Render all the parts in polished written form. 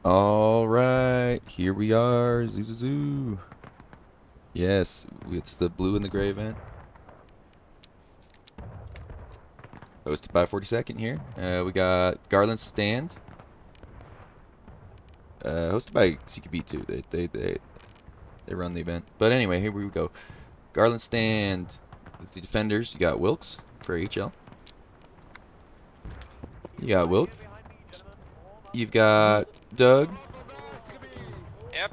All right, here we are. Zoo, zoo, zoo. Yes, it's the blue and the gray event. Hosted by 42nd here. We got Garland Stand. Hosted by CQB too. They run the event. But anyway, here we go. Garland Stand. With the defenders, you got Wilkes for HL. You got Wilkes. You've got Doug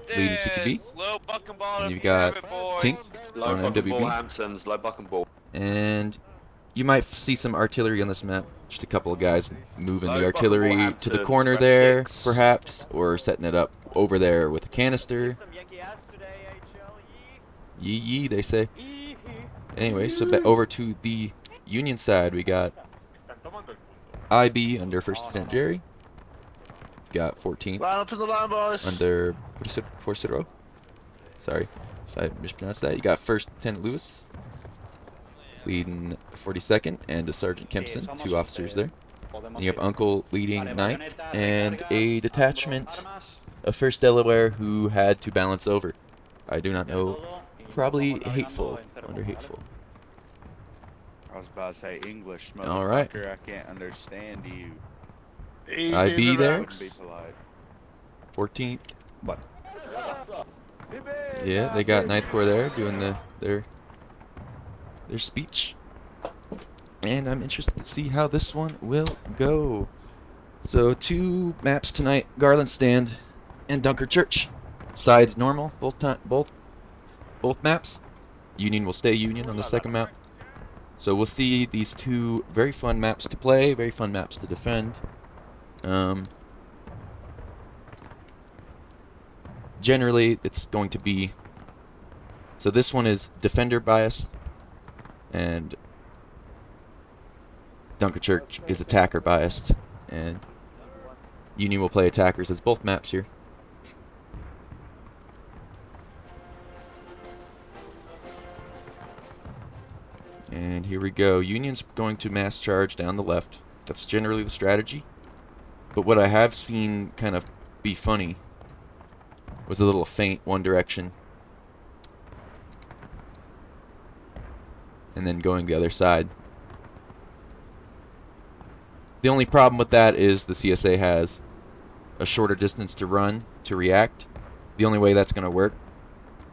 leading CQB. Slow buck and ball And if you've you have got it, boys. Tink Low on buck and ball MWB. Hamptons, low buck and ball. And you might see some artillery on this map. Just a couple of guys moving the Low buck and ball artillery to the Hamptons, corner press there, 6. perhaps, or setting it up over there with a canister. Yee yee, they say. Anyway, so over to the Union side, we got IB under First Lieutenant Jerry. We've got 14th Line up to the line, boys. under Forcero. Sorry if I mispronounced that. You got First Lieutenant Lewis leading 42nd, and a Sergeant Kempson, 2 officers there. And you have Uncle leading 9th, and a detachment of 1st Delaware who had to balance over. I do not know. Probably hateful. Under hateful. I was about to say English, motherfucker. All right. I can't understand you. Easy IB there. Wouldn't be polite. 14th. But Yeah, they got 9th Corps there doing their speech. And I'm interested to see how this one will go. So 2 maps tonight, Garland Stand and Dunker Church. Sides normal, both maps. Union will stay Union on the second map. So we'll see these 2 very fun maps to play, very fun maps to defend. Generally, it's going to be... So this one is defender bias, and Dunker Church is attacker biased, and Union will play attackers as both maps here. And here we go. Union's going to mass charge down the left. That's generally the strategy. But what I have seen kind of be funny was a little feint one direction and then going the other side. The only problem with that is the CSA has a shorter distance to run to react. The only way that's going to work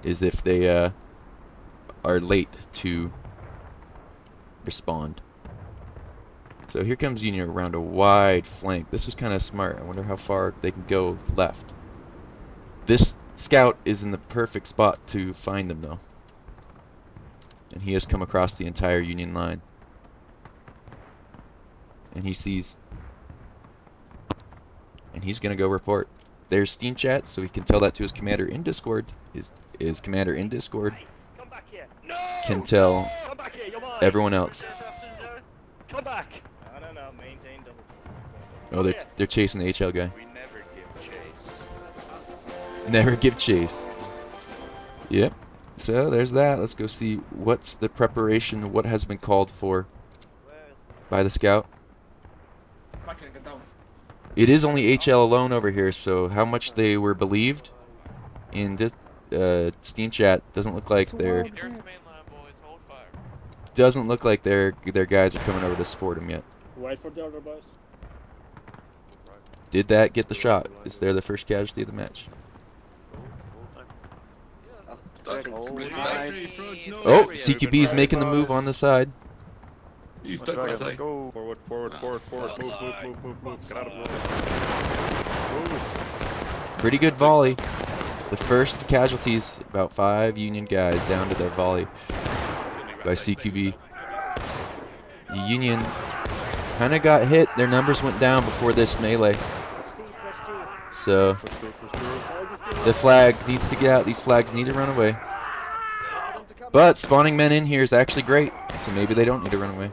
is if they are late to respond. So here comes Union around a wide flank. This is kind of smart. I wonder how far they can go left. This scout is in the perfect spot to find them though. And he has come across the entire Union line. And he sees. And he's going to go report. There's Steam chat, so he can tell that to his commander in Discord. His commander in Discord can tell everyone else. Come back. I don't know, maintain double. Oh, they're chasing the HL guy. we never give chase. Never give chase. Yep. So there's that. Let's go see what's the preparation, what has been called for by the scout. It is only HL alone over here, so how much they were believed in this Steam chat doesn't look like they're their guys are coming over to support him yet. Wait for the other boys. Did that get the shot? Is there the first casualty of the match? Oh, CQB is making the move on the side. He's stuck right side. Go forward, forward, forward, forward. Move. Get out of the way. Pretty good volley. The first casualties, about 5 Union guys down to their volley by CQB. The Union kind of got hit. Their numbers went down before this melee. So the flag needs to get out. These flags need to run away. But spawning men in here is actually great, so maybe they don't need to run away.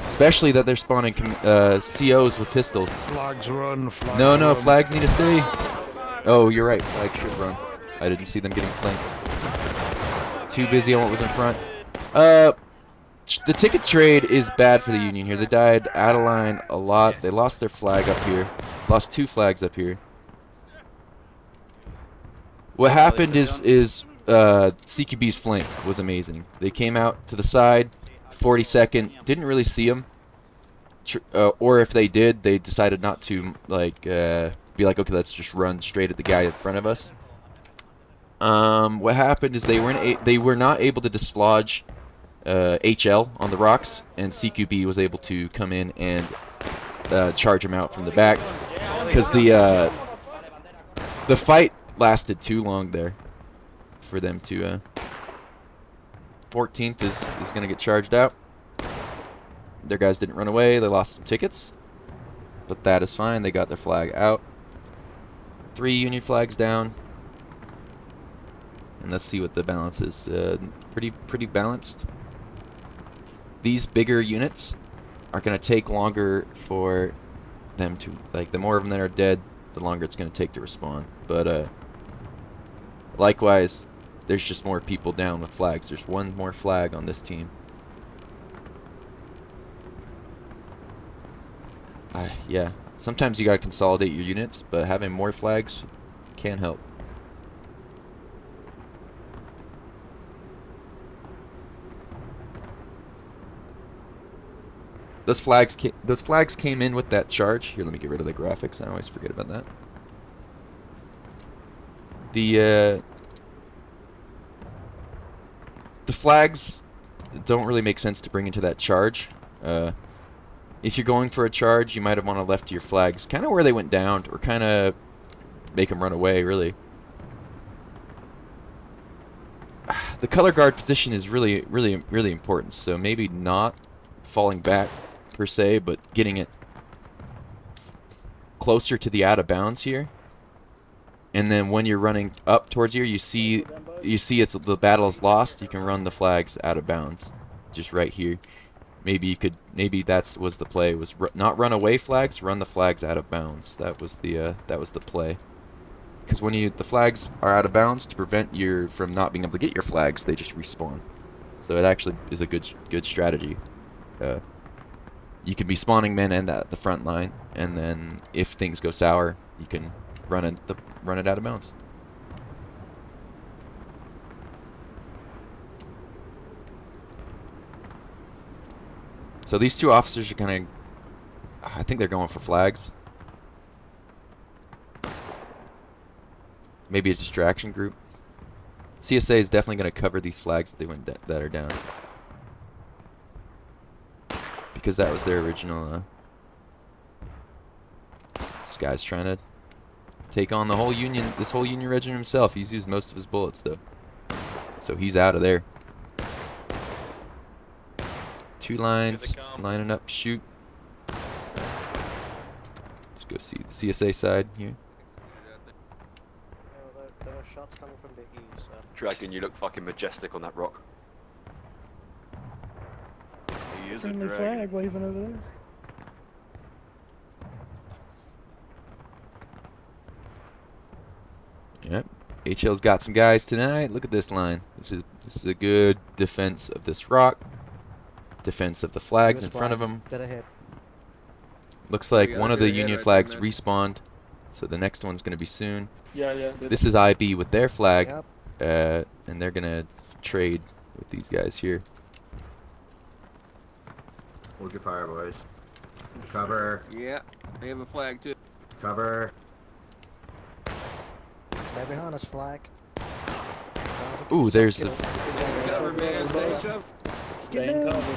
Especially that they're spawning COs with pistols. Flags run, flags No, run. flags need to stay. Oh, you're right. Flags should run. I didn't see them getting flanked. Too busy on what was in front. The ticket trade is bad for the Union here. They died out of line a lot. They lost their flag up here. Lost 2 flags up here. What happened is CQB's flank was amazing. They came out to the side, 42nd, didn't really see him, or if they did, they decided not to like be like, okay, let's just run straight at the guy in front of us. What happened is they were not able to dislodge HL on the rocks, and CQB was able to come in and charge him out from the back, because the fight lasted too long there for them to 14th is gonna get charged out. Their guys didn't run away, they lost some tickets, but that is fine, they got their flag out. 3 Union flags down. And let's see what the balance is. Pretty balanced. These bigger units are gonna take longer for them to, like, the more of them that are dead, the longer it's gonna take to respawn. But likewise, there's just more people down with flags. There's one more flag on this team. Yeah, sometimes you gotta consolidate your units, but having more flags can help. Those flags came in with that charge. Here, let me get rid of the graphics. I always forget about that. The flags don't really make sense to bring into that charge. If you're going for a charge, you might have wanted to left your flags kind of where they went down, or kind of make them run away, really. The color guard position is really important, so maybe not falling back per se, but getting it closer to the out of bounds here. And then when you're running up towards here, you see it's the battle is lost, you can run the flags out of bounds, just right here. Maybe that was the play, was not run away flags, run the flags out of bounds. That was the play. Because when the flags are out of bounds, to prevent you from not being able to get your flags, they just respawn. So it actually is a good strategy. You can be spawning men and at the front line, and then if things go sour, you can run it out of bounds. So these two officers are kind of, I think they're going for flags. Maybe a distraction group. CSA is definitely going to cover these flags that are down, because that was their original. This guy's trying to take on the whole Union, this whole Union regiment himself. He's used most of his bullets though, so he's out of there. 2 lines lining up, shoot. Let's go see the CSA side here. There are shots coming from the east. Dragon, you look fucking majestic on that rock. He is a Friendly dragon. flag waving over there. Yep, HL's got some guys tonight. Look at this line. This is a good defense of this rock. Defense of the flags in front of them. Did a hit. Looks like Yeah, one I of did the a hit Union right flags there, man. respawned, so the next one's gonna be soon. Yeah. This is IB with their flag, Yep. and they're gonna trade with these guys here. Hold your fire, boys. Cover. Yeah, they have a flag too. Cover. Stay behind us, flag. Ooh, there's the. Cover, man. Stay shoved. Staying covered.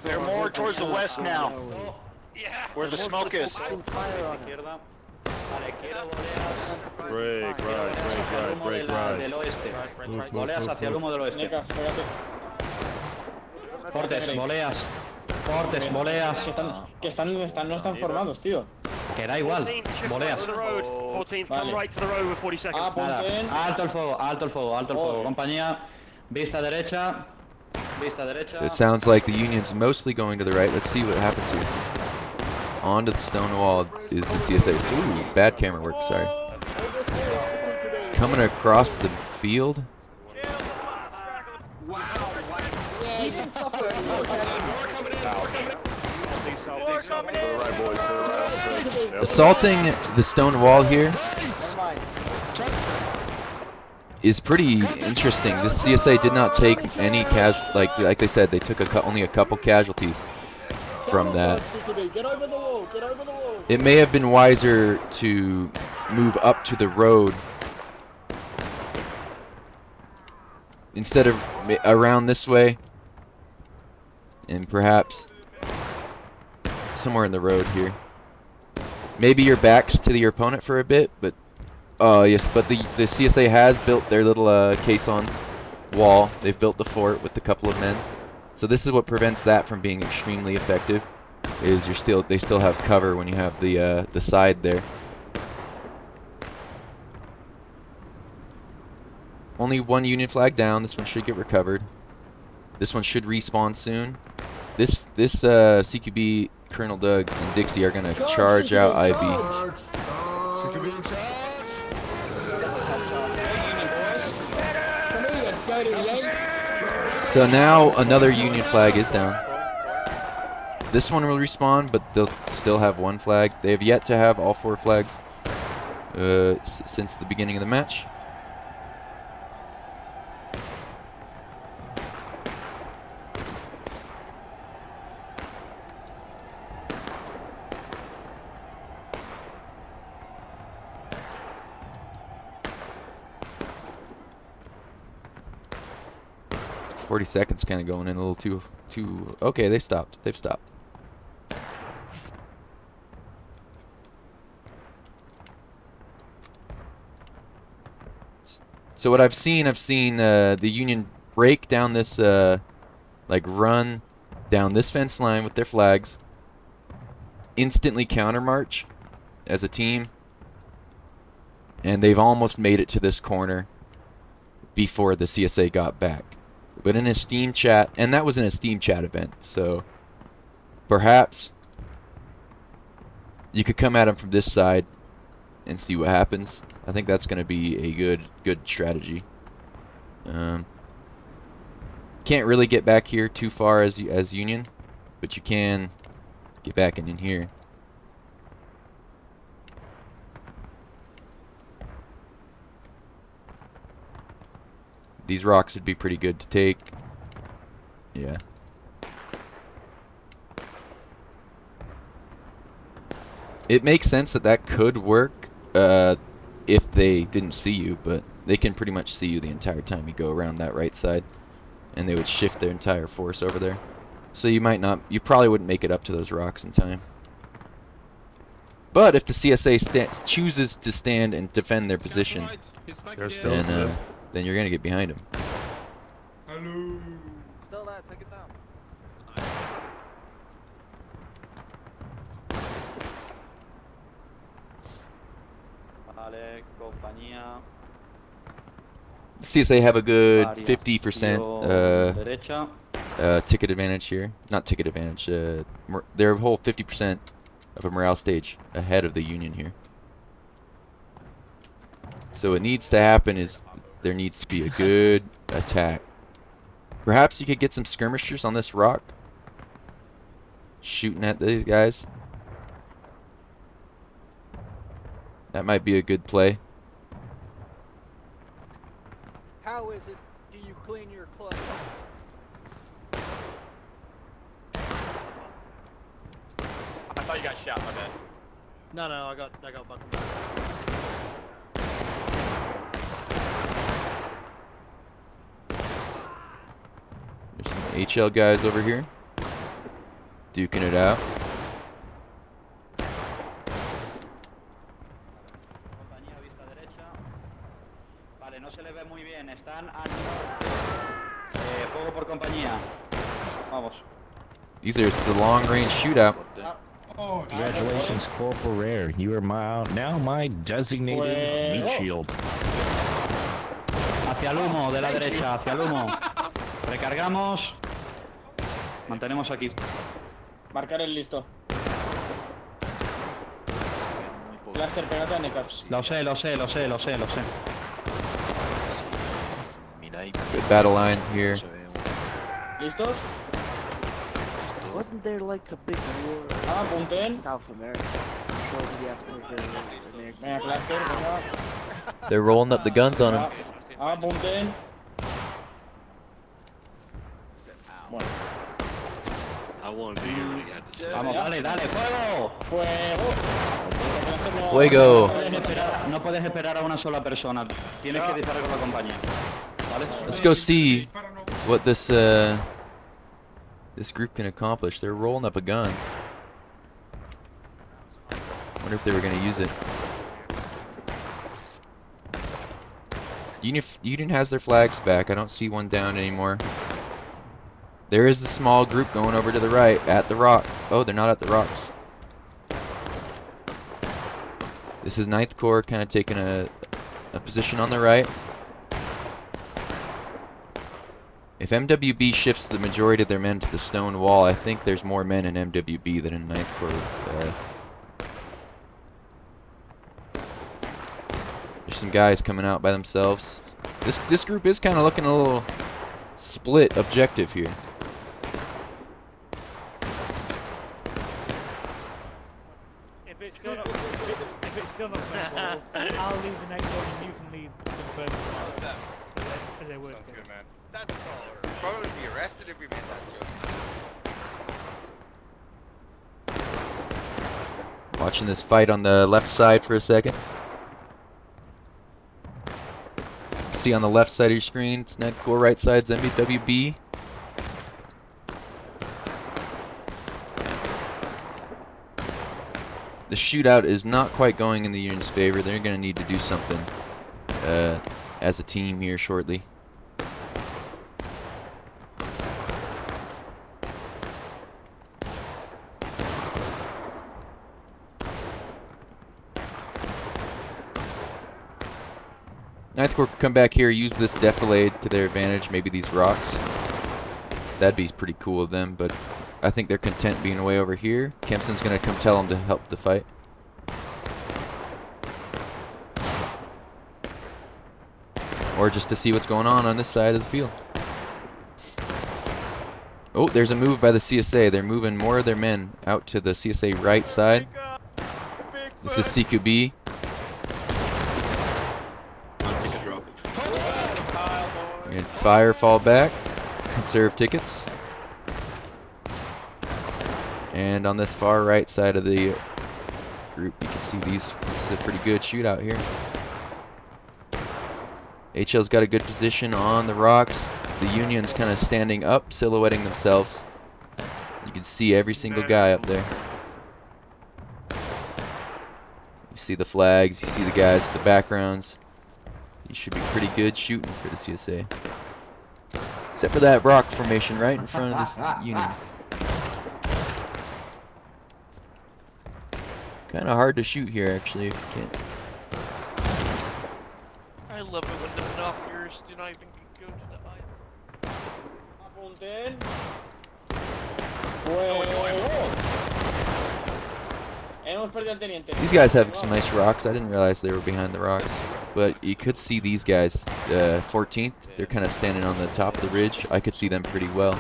They're more towards the west now. Where the smoke is. Break, right. Voleas hacia el humo del oeste. Fortes, voleas. Fortes, voleas. No están formados, tío. Que da igual. Voleas. 14th, come right to the road with 40 seconds. Nada. Alto el fuego, alto el fuego, alto el fuego. Compañía, vista derecha. Vista derecha. It sounds like the Union's mostly going to the right. Let's see what happens here. Onto the stone wall is the CSA. Ooh, bad camera work, sorry. Coming across the field. More coming in. To the right, boys. To the right. Yep. Assaulting the stone wall here is pretty interesting. This CSA did not take any like they said, they took only a couple casualties from that. Get over the wall. Get over the wall. It may have been wiser to move up to the road instead of around this way, and perhaps somewhere in the road here. Maybe your backs to your opponent for a bit, but yes, but the CSA has built their little caisson wall. They've built the fort with a couple of men, so this is what prevents that from being extremely effective. Is they still have cover when you have the side there. Only one Union flag down. This one should get recovered. This one should respawn soon. This CQB, Colonel Doug and Dixie are gonna charge out IB. CQB in charge. So now another Union flag is down. This one will respawn, but they'll still have one flag. They have yet to have all 4 flags since the beginning of the match. "40 seconds kind of going in a little too. Okay, they stopped. They've stopped. So what I've seen the Union break down this, like run down this fence line with their flags, instantly countermarch as a team, and they've almost made it to this corner before the CSA got back. But in a Steam chat, and that was in a Steam chat event, so perhaps you could come at them from this side and see what happens. I think that's going to be a good strategy. Can't really get back here too far as Union, but you can get back in here. These rocks would be pretty good to take. Yeah. It makes sense that could work if they didn't see you, but they can pretty much see you the entire time you go around that right side, and they would shift their entire force over there. So you probably wouldn't make it up to those rocks in time. But if the CSA chooses to stand and defend their position, then you're gonna get behind them. Hello. Still there, take it down. Vale, compañía. CSA have a good 50% Derecha. ticket advantage here. Not ticket advantage. Their whole 50% of a morale stage ahead of the Union here. So what needs to happen is there needs to be a good attack. Perhaps you could get some skirmishers on this rock, shooting at these guys. That might be a good play. How is it? Do you clean your clothes? I thought you got shot, my bad. No, I got buckled. There's some HL guys over here, duking it out. Compañía, vista derecha. Vale, no se le ve muy bien. Están a... fuego por compañía. Vamos. These are a long-range shootout. Congratulations, Corporal Rare. You are now my designated meat shield. Hacia el humo, de la derecha, hacia el humo. Recargamos. Mantenemos aquí. Marcar el listo. Cluster, pégate a Necas. Lo sé. Good battle line here. ¿Listos? Wasn't there like a big war Apunten. in South America shortly after the Venga, Americans? cluster, venga. They're rolling up the guns on him. Apunten. Bueno. I want to hear what he had to say. Vamos, dale, dale, fuego. Fuego. Fuego. No puedes esperar a una sola persona. Tienes que disparar con la compañía. ¿Vale? Let's go see what this group can accomplish. They're rolling up a gun. Wonder if they were gonna use it. Union has their flags back. I don't see one down anymore. There is a small group going over to the right at the rock. Oh, they're not at the rocks. This is 9th Corps kind of taking a position on the right. If MWB shifts the majority of their men to the stone wall, I think there's more men in MWB than in 9th Corps. There's some guys coming out by themselves. This group is kind of looking a little split objective here. If it's still not simple, I'll leave the next one and you can leave the first one. As they work. Sounds good, man. That's all. Probably be arrested if we made that joke. Watching this fight on the left side for a second. See on the left side of your screen, it's 9th Corps, right side's MWB. The shootout is not quite going in the Union's favor. They're going to need to do something as a team here shortly. Ninth Corps could come back here, use this defilade to their advantage, maybe these rocks. That'd be pretty cool of them, but I think they're content being way over here. Kempson's gonna come tell them to help the fight. Or just to see what's going on this side of the field. Oh, there's a move by the CSA. They're moving more of their men out to the CSA right side. This is CQB. Let's take a drop. And fire, fall back, conserve tickets. And on this far right side of the group, you can see this is a pretty good shootout here. HL's got a good position on the rocks. The Union's kind of standing up, silhouetting themselves. You can see every single guy up there. You see the flags, you see the guys with the backgrounds. You should be pretty good shooting for the CSA. Except for that rock formation right in front of this Union. Kind of hard to shoot here actually if you can't. I love it when the binoculars do not even go to the eye. Apunten. Fuego. Hemos perdido al teniente. These guys have some nice rocks. I didn't realize they were behind the rocks. But you could see these guys. 14th, they're kind of standing on the top of the ridge. I could see them pretty well.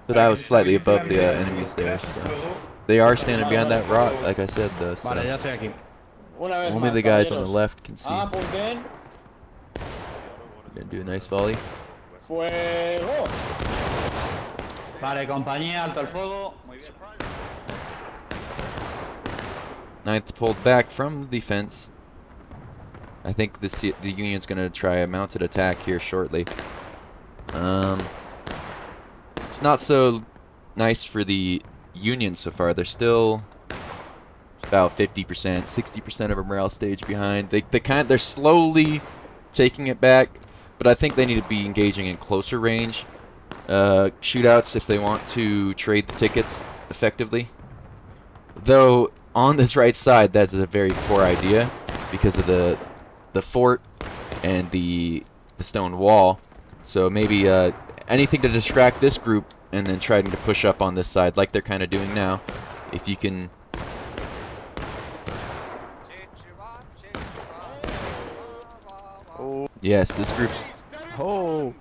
But I was slightly above the enemies there. So they are standing behind that rock, like I said, though. So only the guys on the left can see. Apunten. Gonna do a nice volley. Fuego. Vale, compañía, alto el fuego. Muy bien. 9th pulled back from the defense. I think the Union's gonna try a mounted attack here shortly. It's not so nice for the Union so far. They're still about 50%, 60% of a morale stage behind. They're slowly taking it back, but I think they need to be engaging in closer range shootouts if they want to trade the tickets effectively. Though on this right side, that's a very poor idea because of the fort and the stone wall. So maybe anything to distract this group and then trying to push up on this side like they're kind of doing now. If you can. Yes, this group's. Oh.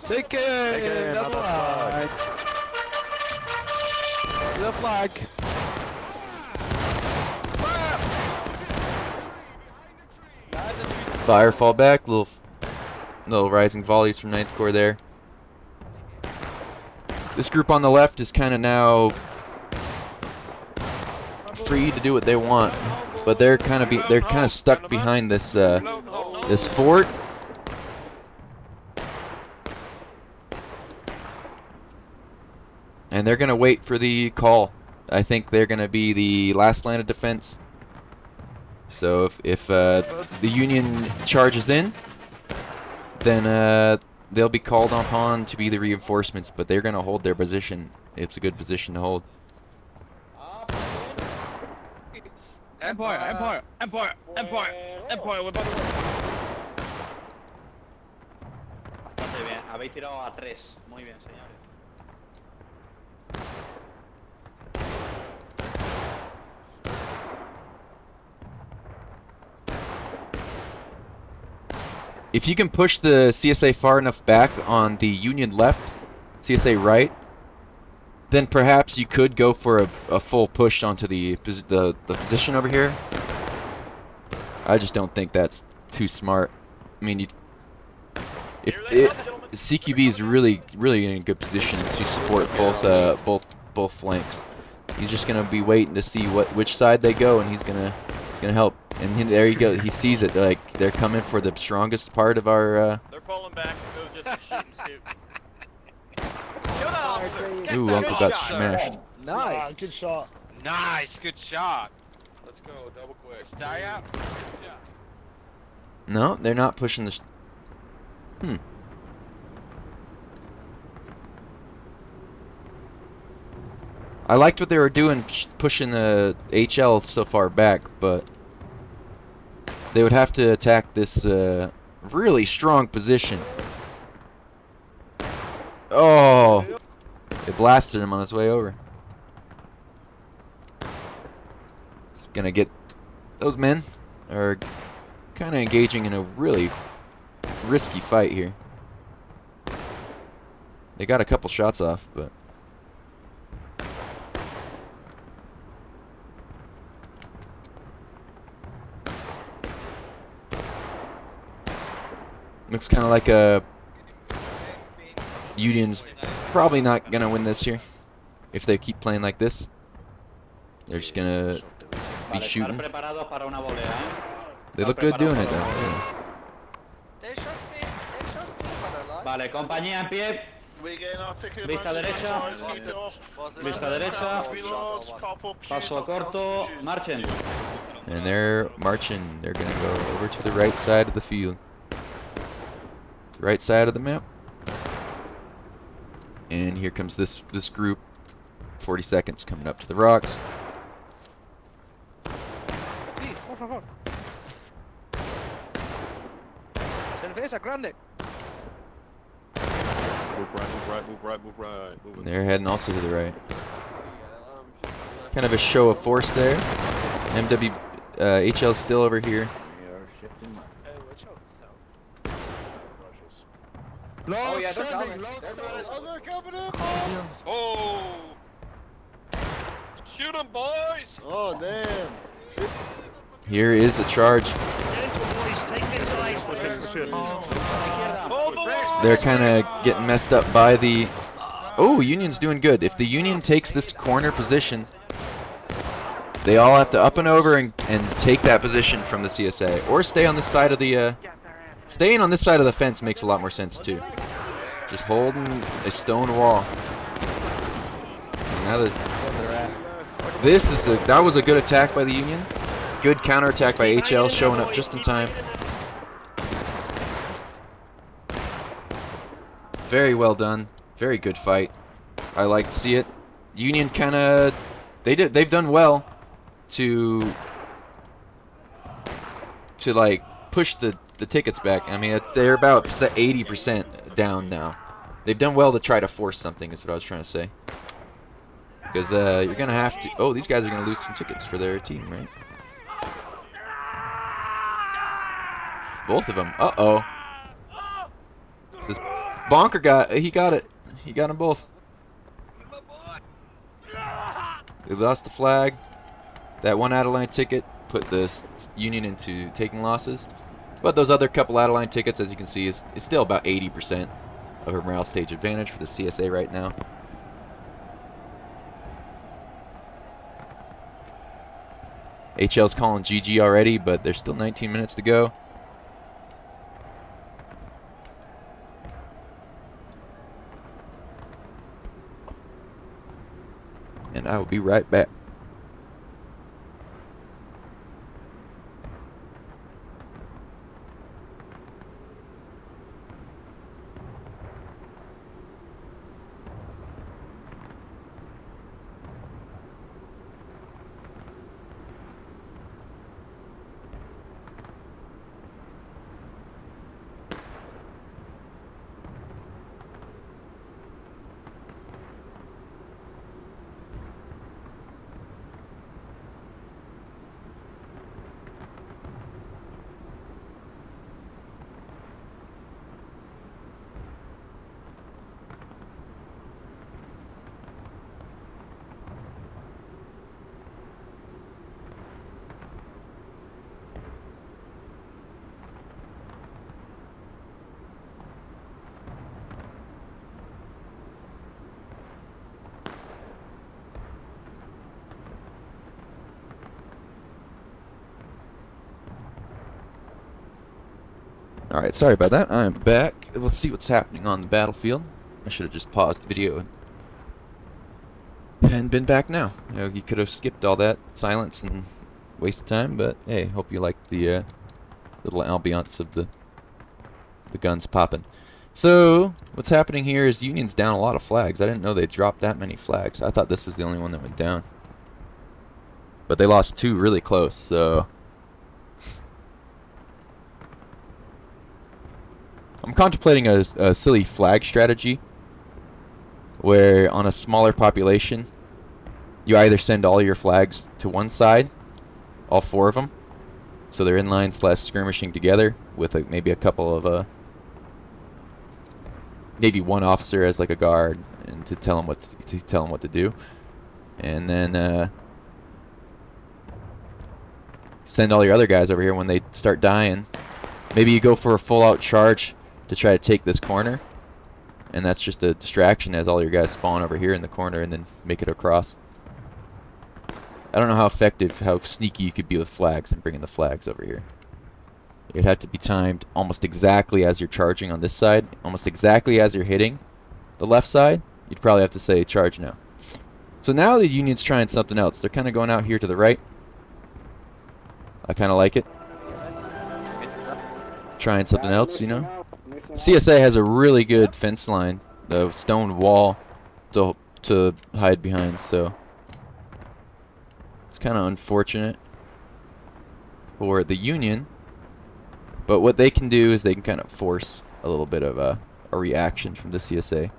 Take it! That's flag! To the flag! Fire, fall back. Little rising volleys from 9th Corps there. This group on the left is kind of now free to do what they want, but they're kind of stuck behind this this fort. And they're gonna wait for the call. I think they're gonna be the last line of defense. So if the Union charges in, then they'll be called upon to be the reinforcements. But they're gonna hold their position. It's a good position to hold. Empire, Empire, Empire, Empire, Empire, we're about to win. Bastante bien, habéis tirado a 3. Muy bien, señores. If you can push the CSA far enough back on the Union left, CSA right, then perhaps you could go for a full push onto the position over here. I just don't think that's too smart. I mean, CQB is really in a good position to support both flanks. He's just gonna be waiting to see which side they go, and he's gonna help. And there you go. He sees it. Like they're coming for the strongest part of our. They're pulling back. It was just a shooting scoop. Ooh, Uncle got smashed. Nice. Good shot. Nice, good shot. Let's go, double quick. Stay out. No, they're not pushing the. I liked what they were doing, pushing the HL so far back, but they would have to attack this really strong position. Oh, they blasted him on his way over. It's gonna get those men are kind of engaging in a really risky fight here. They got a couple shots off, but. Looks kind of like a Union's probably not gonna win this here if they keep playing like this. They're just gonna be shooting. They look good doing it though. Vale, compañía en pie. Vista derecha. Vista derecha. Paso corto. Marchen. And they're marching. They're gonna go over to the right side of the field. Right side of the map. And here comes this group. 40 seconds coming up to the rocks. Cerveza grande. Move right, move right, move right, move right. Move They're heading also to the right. Kind of a show of force there. HL still over here. Oh yeah, they're coming. They're coming. Oh! Shoot 'em, boys! Oh damn. Here is a charge. They're kind of getting messed up by the. Oh, Union's doing good. If the Union takes this corner position, they all have to up and over and take that position from the CSA, or stay on this side of the. Staying on this side of the fence makes a lot more sense too. Just holding a stone wall. So now that was a good attack by the Union. Good counterattack by HL, showing up just in time. Very well done. Very good fight. I like to see it. Union kind of they've done well to like push the tickets back. I mean, they're about 80% down now. They've done well to try to force something, is what I was trying to say. Because you're going to have to... Oh, these guys are going to lose some tickets for their team, right? Both of them. Uh-oh. Bonker he got it. He got them both. They lost the flag. That one out-of-line ticket put the Union into taking losses. But those other couple out-of-line tickets, as you can see, is still about 80% of a morale stage advantage for the CSA right now. HL's calling GG already, but there's still 19 minutes to go. And I will be right back. Alright, sorry about that. I'm back. Let's see what's happening on the battlefield. I should have just paused the video and been back now. You know, you could have skipped all that silence and wasted time, but hey, hope you liked the little ambiance of the guns popping. So, what's happening here is Union's down a lot of flags. I didn't know they dropped that many flags. I thought this was the only one that went down. But they lost two really close, so... I'm contemplating a silly flag strategy where on a smaller population you either send all your flags to one side, all four of them, so they're in line / skirmishing together with maybe a couple of maybe one officer as like a guard and to tell them what to do, and then send all your other guys over here when they start dying. Maybe you go for a full-out charge to try to take this corner, and that's just a distraction as all your guys spawn over here in the corner and then make it across. I don't know how effective, how sneaky you could be with flags and bringing the flags over here. It'd have to be timed almost exactly as you're charging on this side, almost exactly as you're hitting the left side. You'd probably have to say charge now. So now the Union's trying something else. They're kind of going out here to the right. I kind of like it. Trying something else, you know. CSA has a really good fence line, the stone wall to hide behind, so it's kind of unfortunate for the Union. But what they can do is they can kind of force a little bit of a reaction from the CSA.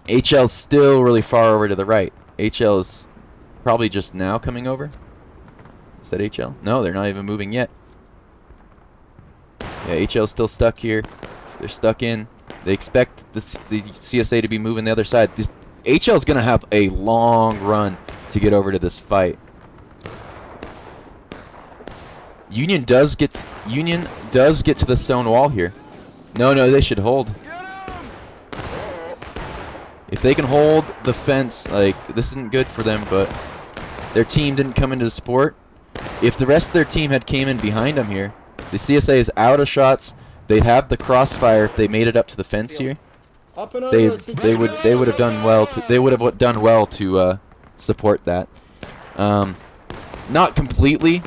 HL's still really far over to the right. HL is probably just now coming over. Is that HL? No, they're not even moving yet. Yeah, HL's still stuck here. So they're stuck in. They expect the CSA to be moving the other side. HL's going to have a long run to get over to this fight. Union does get to the stone wall here. No, they should hold. If they can hold the fence, like, this isn't good for them, but their team didn't come into support. If the rest of their team had came in behind them here, the CSA is out of shots. They'd have the crossfire if they made it up to the fence here. They would have done well to support that. Not completely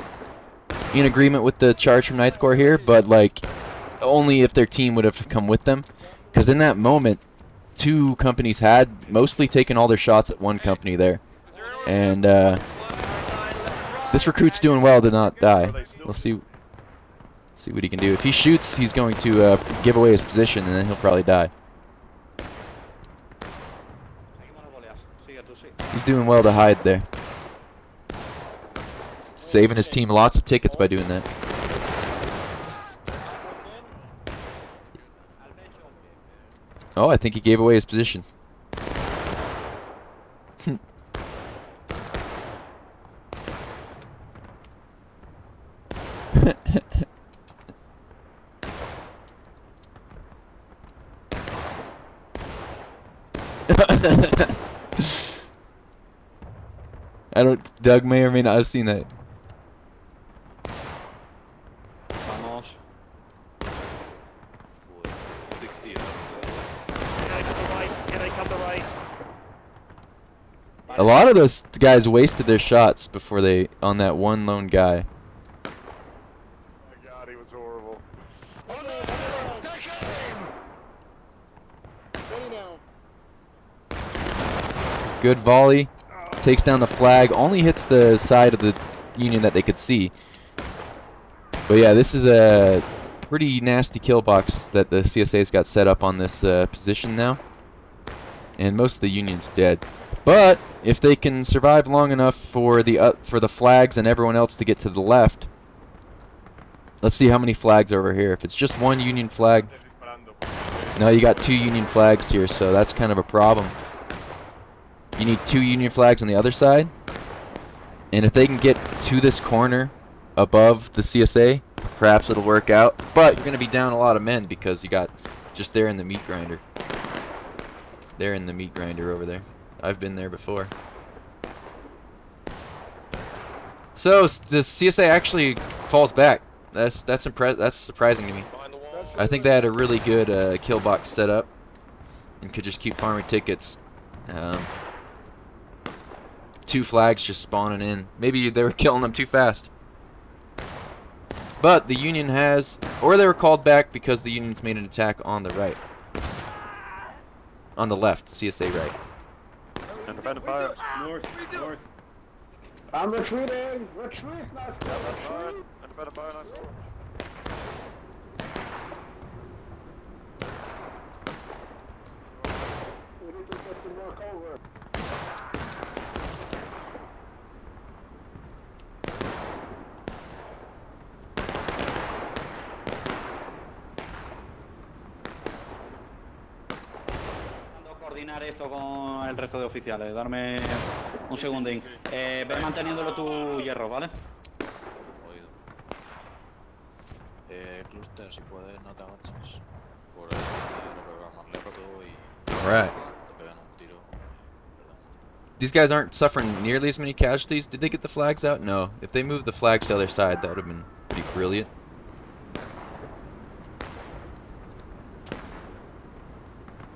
in agreement with the charge from 9th Corps here, but like only if their team would have come with them, because in that moment two companies had mostly taken all their shots at one company there, and this recruit's doing well to not die. We'll see what he can do. If he shoots, he's going to give away his position, and then he'll probably die. He's doing well to hide there. Saving his team lots of tickets by doing that. Oh, I think he gave away his position. Doug may or may not have seen that. Vamos. 60 yards still. Can I come the right? A lot of those guys wasted their shots before they, on that one lone guy. Oh my god, he was horrible. Oh no! Take aim! Ready now. Good volley. Takes down the flag. Only hits the side of the Union that they could see. But yeah, this is a pretty nasty kill box that the CSA's got set up on this position now. And most of the Union's dead. But if they can survive long enough for the flags and everyone else to get to the left, let's see how many flags are over here. If it's just one Union flag, no, you got 2 Union flags here, so that's kind of a problem. You need 2 Union flags on the other side, and if they can get to this corner above the CSA, perhaps it'll work out. But you're going to be down a lot of men because you got just there in the meat grinder. They're in the meat grinder over there. I've been there before. So the CSA actually falls back. That's surprising to me. I think they had a really good kill box set up and could just keep farming tickets. 2 flags just spawning in. Maybe they were killing them too fast. But the Union has, or they were called back because the Union's made an attack on the right. On the left, CSA right. Independent fire. North. I'm retreating. Retreat, master. Retreat. Independent fire. North. We need to get some work over. Coordinar esto con el resto de oficiales, darme un segundín. Ve manteniéndolo tu hierro, ¿vale? Oído. Cluster, si puedes, no te agaches. Por el reprogramarle rápido y Alright. te pegan un tiro. These guys aren't suffering nearly as many casualties. Did they get the flags out? No. If they moved the flags to the other side, that would have been pretty brilliant.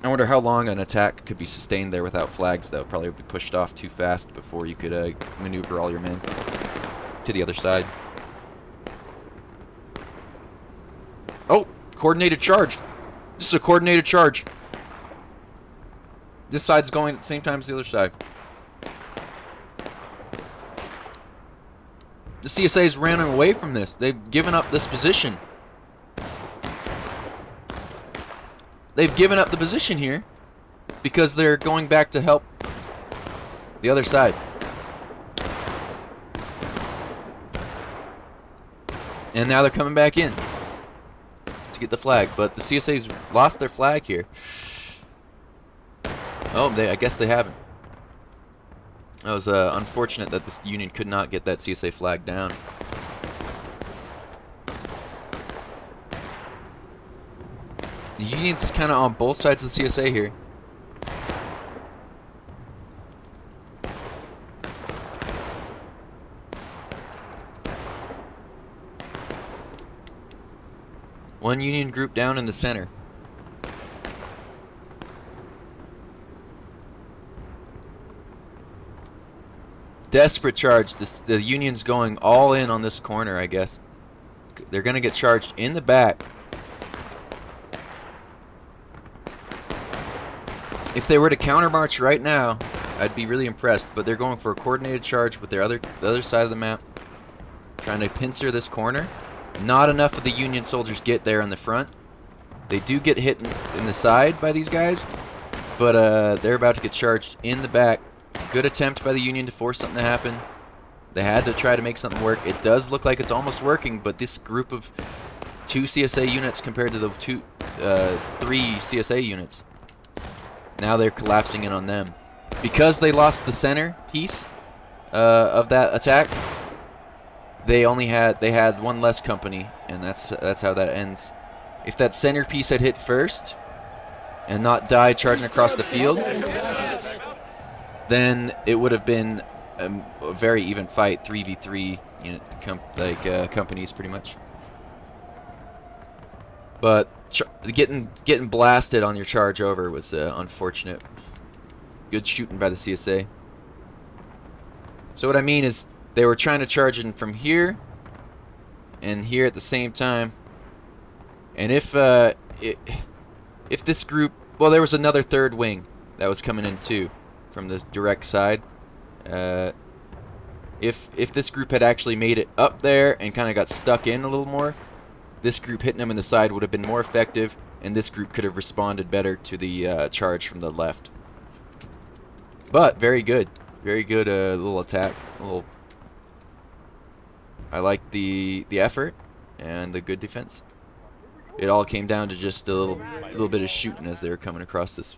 I wonder how long an attack could be sustained there without flags, though. Probably would be pushed off too fast before you could maneuver all your men to the other side. Oh! Coordinated charge! This is a coordinated charge. This side's going at the same time as the other side. The CSA's ran away from this. They've given up this position. They've given up the position here because they're going back to help the other side. And now they're coming back in to get the flag, but the CSA's lost their flag here. Oh, I guess they haven't. That was unfortunate that this Union could not get that CSA flag down. The Union's kind of on both sides of the CSA here. One Union group down in the center. Desperate charge. The Union's going all in on this corner, I guess. They're going to get charged in the back. If they were to countermarch right now, I'd be really impressed, but they're going for a coordinated charge with the other side of the map, trying to pincer this corner. Not enough of the Union soldiers get there in the front. They do get hit in the side by these guys, but they're about to get charged in the back. Good attempt by the Union to force something to happen. They had to try to make something work. It does look like it's almost working, but this group of 2 CSA units compared to the 3 CSA units, Now they're collapsing in on them. Because they lost the center piece of that attack, they had one less company, and that's how that ends. If that center piece had hit first and not died charging across the field, then it would have been a very even fight, 3v3, companies pretty much. But getting blasted on your charge over was unfortunate. Good shooting by the CSA. So what I mean is they were trying to charge in from here and here at the same time. And if this group, well, there was another third wing that was coming in too from the direct side. If this group had actually made it up there and kind of got stuck in a little more, this group hitting them in the side would have been more effective, and this group could have responded better to the charge from the left. But very good little attack. I like the effort and the good defense. It all came down to just a little bit of shooting as they were coming across this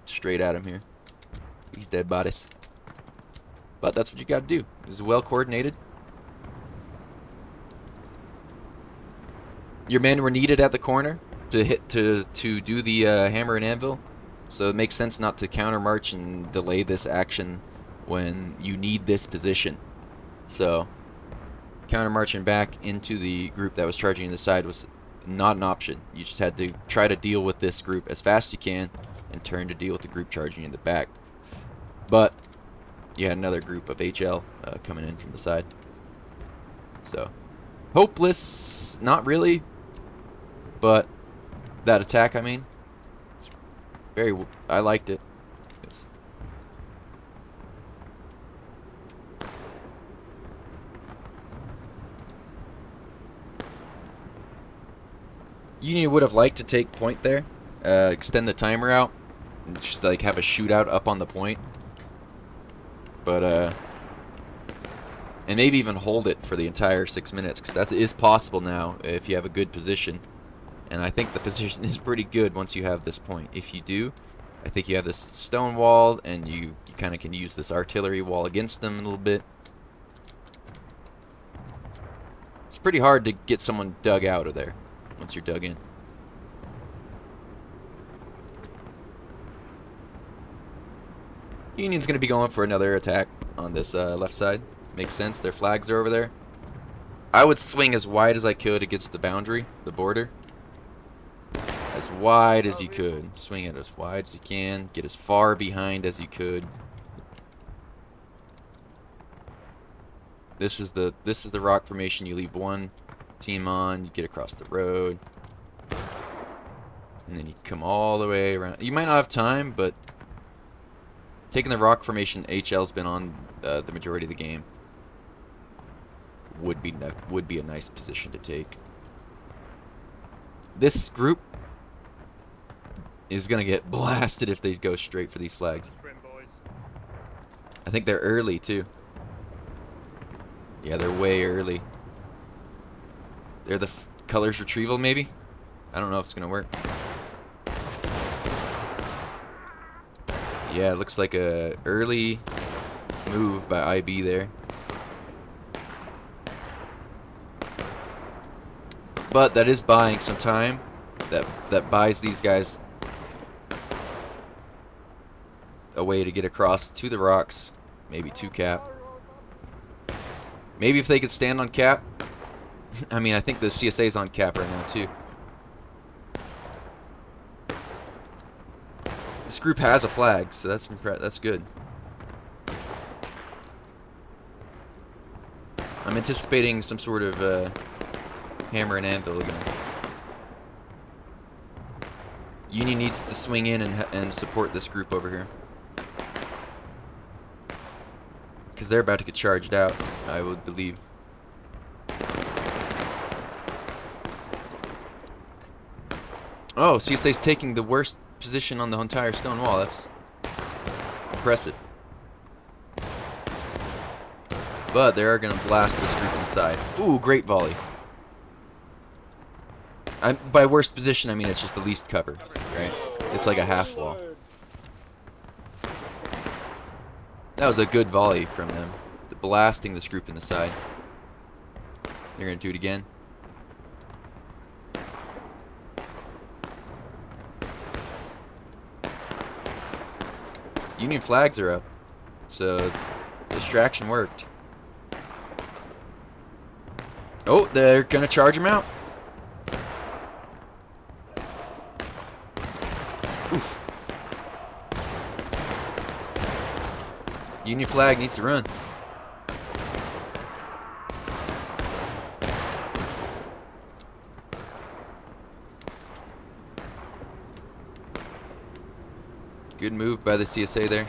straight at him here. These dead bodies. But that's what you got to do. It was well coordinated. Your men were needed at the corner to do the hammer and anvil, so it makes sense not to counter march and delay this action when you need this position. So counter marching back into the group that was charging the side was not an option. You just had to try to deal with this group as fast as you can and turn to deal with the group charging in the back. But you had another group of HL coming in from the side. So hopeless, not really. But that attack, I mean, I liked it. Union would have liked to take point there, extend the timer out, and just like have a shootout up on the point. But and maybe even hold it for the entire 6 minutes, because that is possible now if you have a good position. And I think the position is pretty good once you have this point. If you do, I think you have this stone wall, and you kind of can use this artillery wall against them a little bit. It's pretty hard to get someone dug out of there once you're dug in. Union's going to be going for another attack on this left side. Makes sense. Their flags are over there. I would swing as wide as I could against the boundary, the border. As wide as you could. Swing it as wide as you can. Get as far behind as you could. This is the rock formation. You leave one team on. You get across the road, and then you come all the way around. You might not have time, but taking the rock formation, HL's been on the majority of the game. Would be a nice position to take. This group is gonna get blasted if they go straight for these flags. I think they're early too. Yeah, they're way early. They're the colors retrieval maybe? I don't know if it's gonna work. Yeah, it looks like a early move by IB there. But that is buying some time. That buys these guys a way to get across to the rocks, maybe to cap. Maybe if they could stand on cap. I mean, I think the CSA's on cap right now too. This group has a flag, so that's good. I'm anticipating some sort of hammer and anvil again. Union needs to swing in and support this group over here, because they're about to get charged out, I would believe. Oh, CSA's taking the worst position on the entire stone wall. That's impressive. But they are going to blast this group inside. Ooh, great volley. By worst position, I mean it's just the least cover, right? It's like a half wall. That was a good volley from them. Blasting this group in the side. They're gonna do it again. Union flags are up, so distraction worked. Oh, they're gonna charge him out. Oof. Union flag needs to run. Good move by the CSA there.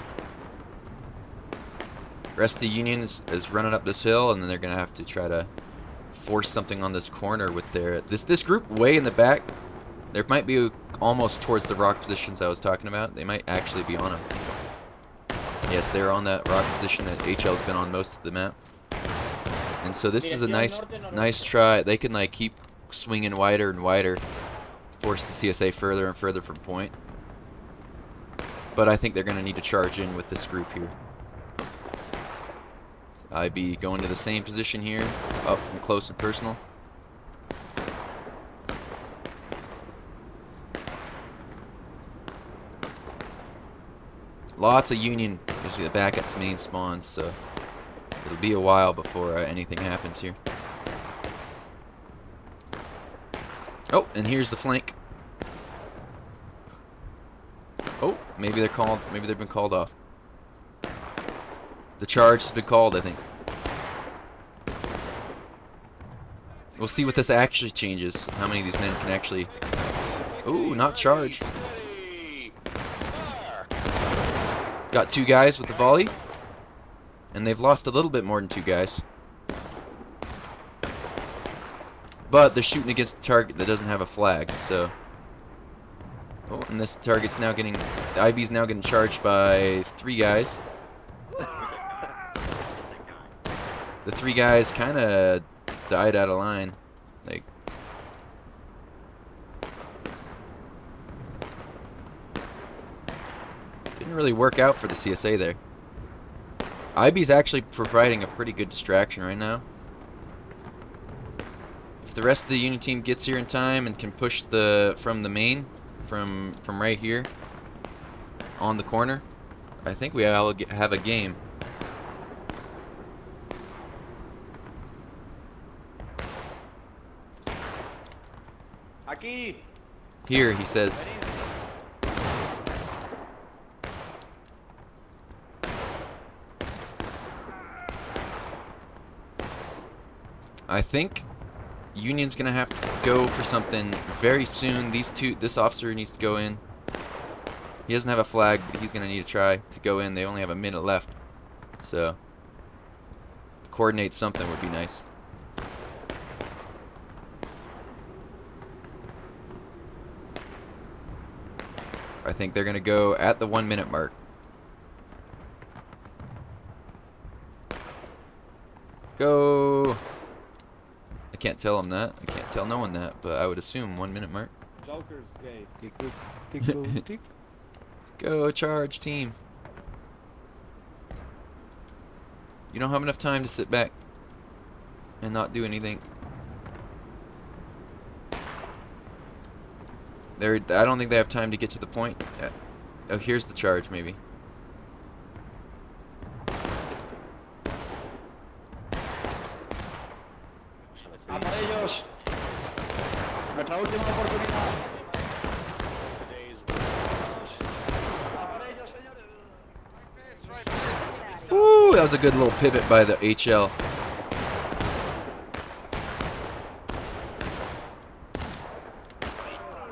Rest of the Union is running up this hill, and then they're gonna have to try to force something on this corner with their this group way in the back. There might be almost towards the rock positions I was talking about. They might actually be on them. Yes, they're on that rock position that HL's been on most of the map. And so this is a nice try. They can like keep swinging wider and wider, force the CSA further and further from point. But I think they're going to need to charge in with this group here. So IB going to the same position here, up and close and personal. Lots of Union usually back at its main spawn, so it'll be a while before anything happens here. Oh, and here's the flank. Oh, maybe they're called. Maybe they've been called off. The charge has been called, I think. We'll see what this actually changes. How many of these men can actually... Ooh, not charge. Got 2 guys with the volley. And they've lost a little bit more than 2 guys. But they're shooting against a target that doesn't have a flag, so... Oh, and this target's now getting... The IB's now getting charged by 3 guys. The 3 guys kind of died out of line. Like... Didn't really work out for the CSA there. IB's actually providing a pretty good distraction right now. If the rest of the Union team gets here in time and can push from the main, from right here on the corner, I think we all have a game. Aquí. Here, he says. I think Union's gonna have to go for something very soon. This officer needs to go in. He doesn't have a flag, but he's gonna need to try to go in. They only have a minute left, so coordinate something would be nice. I think they're gonna go at the 1 minute mark. Go! I can't tell him that. I can't tell no one that, but I would assume 1 minute mark. Joker's gay. Go charge team. You don't have enough time to sit back and not do anything. I don't think they have time to get to the point. Oh, here's the charge maybe. A por ellos. Nuestra última oportunidad. Woo, that was a good little pivot by the HL.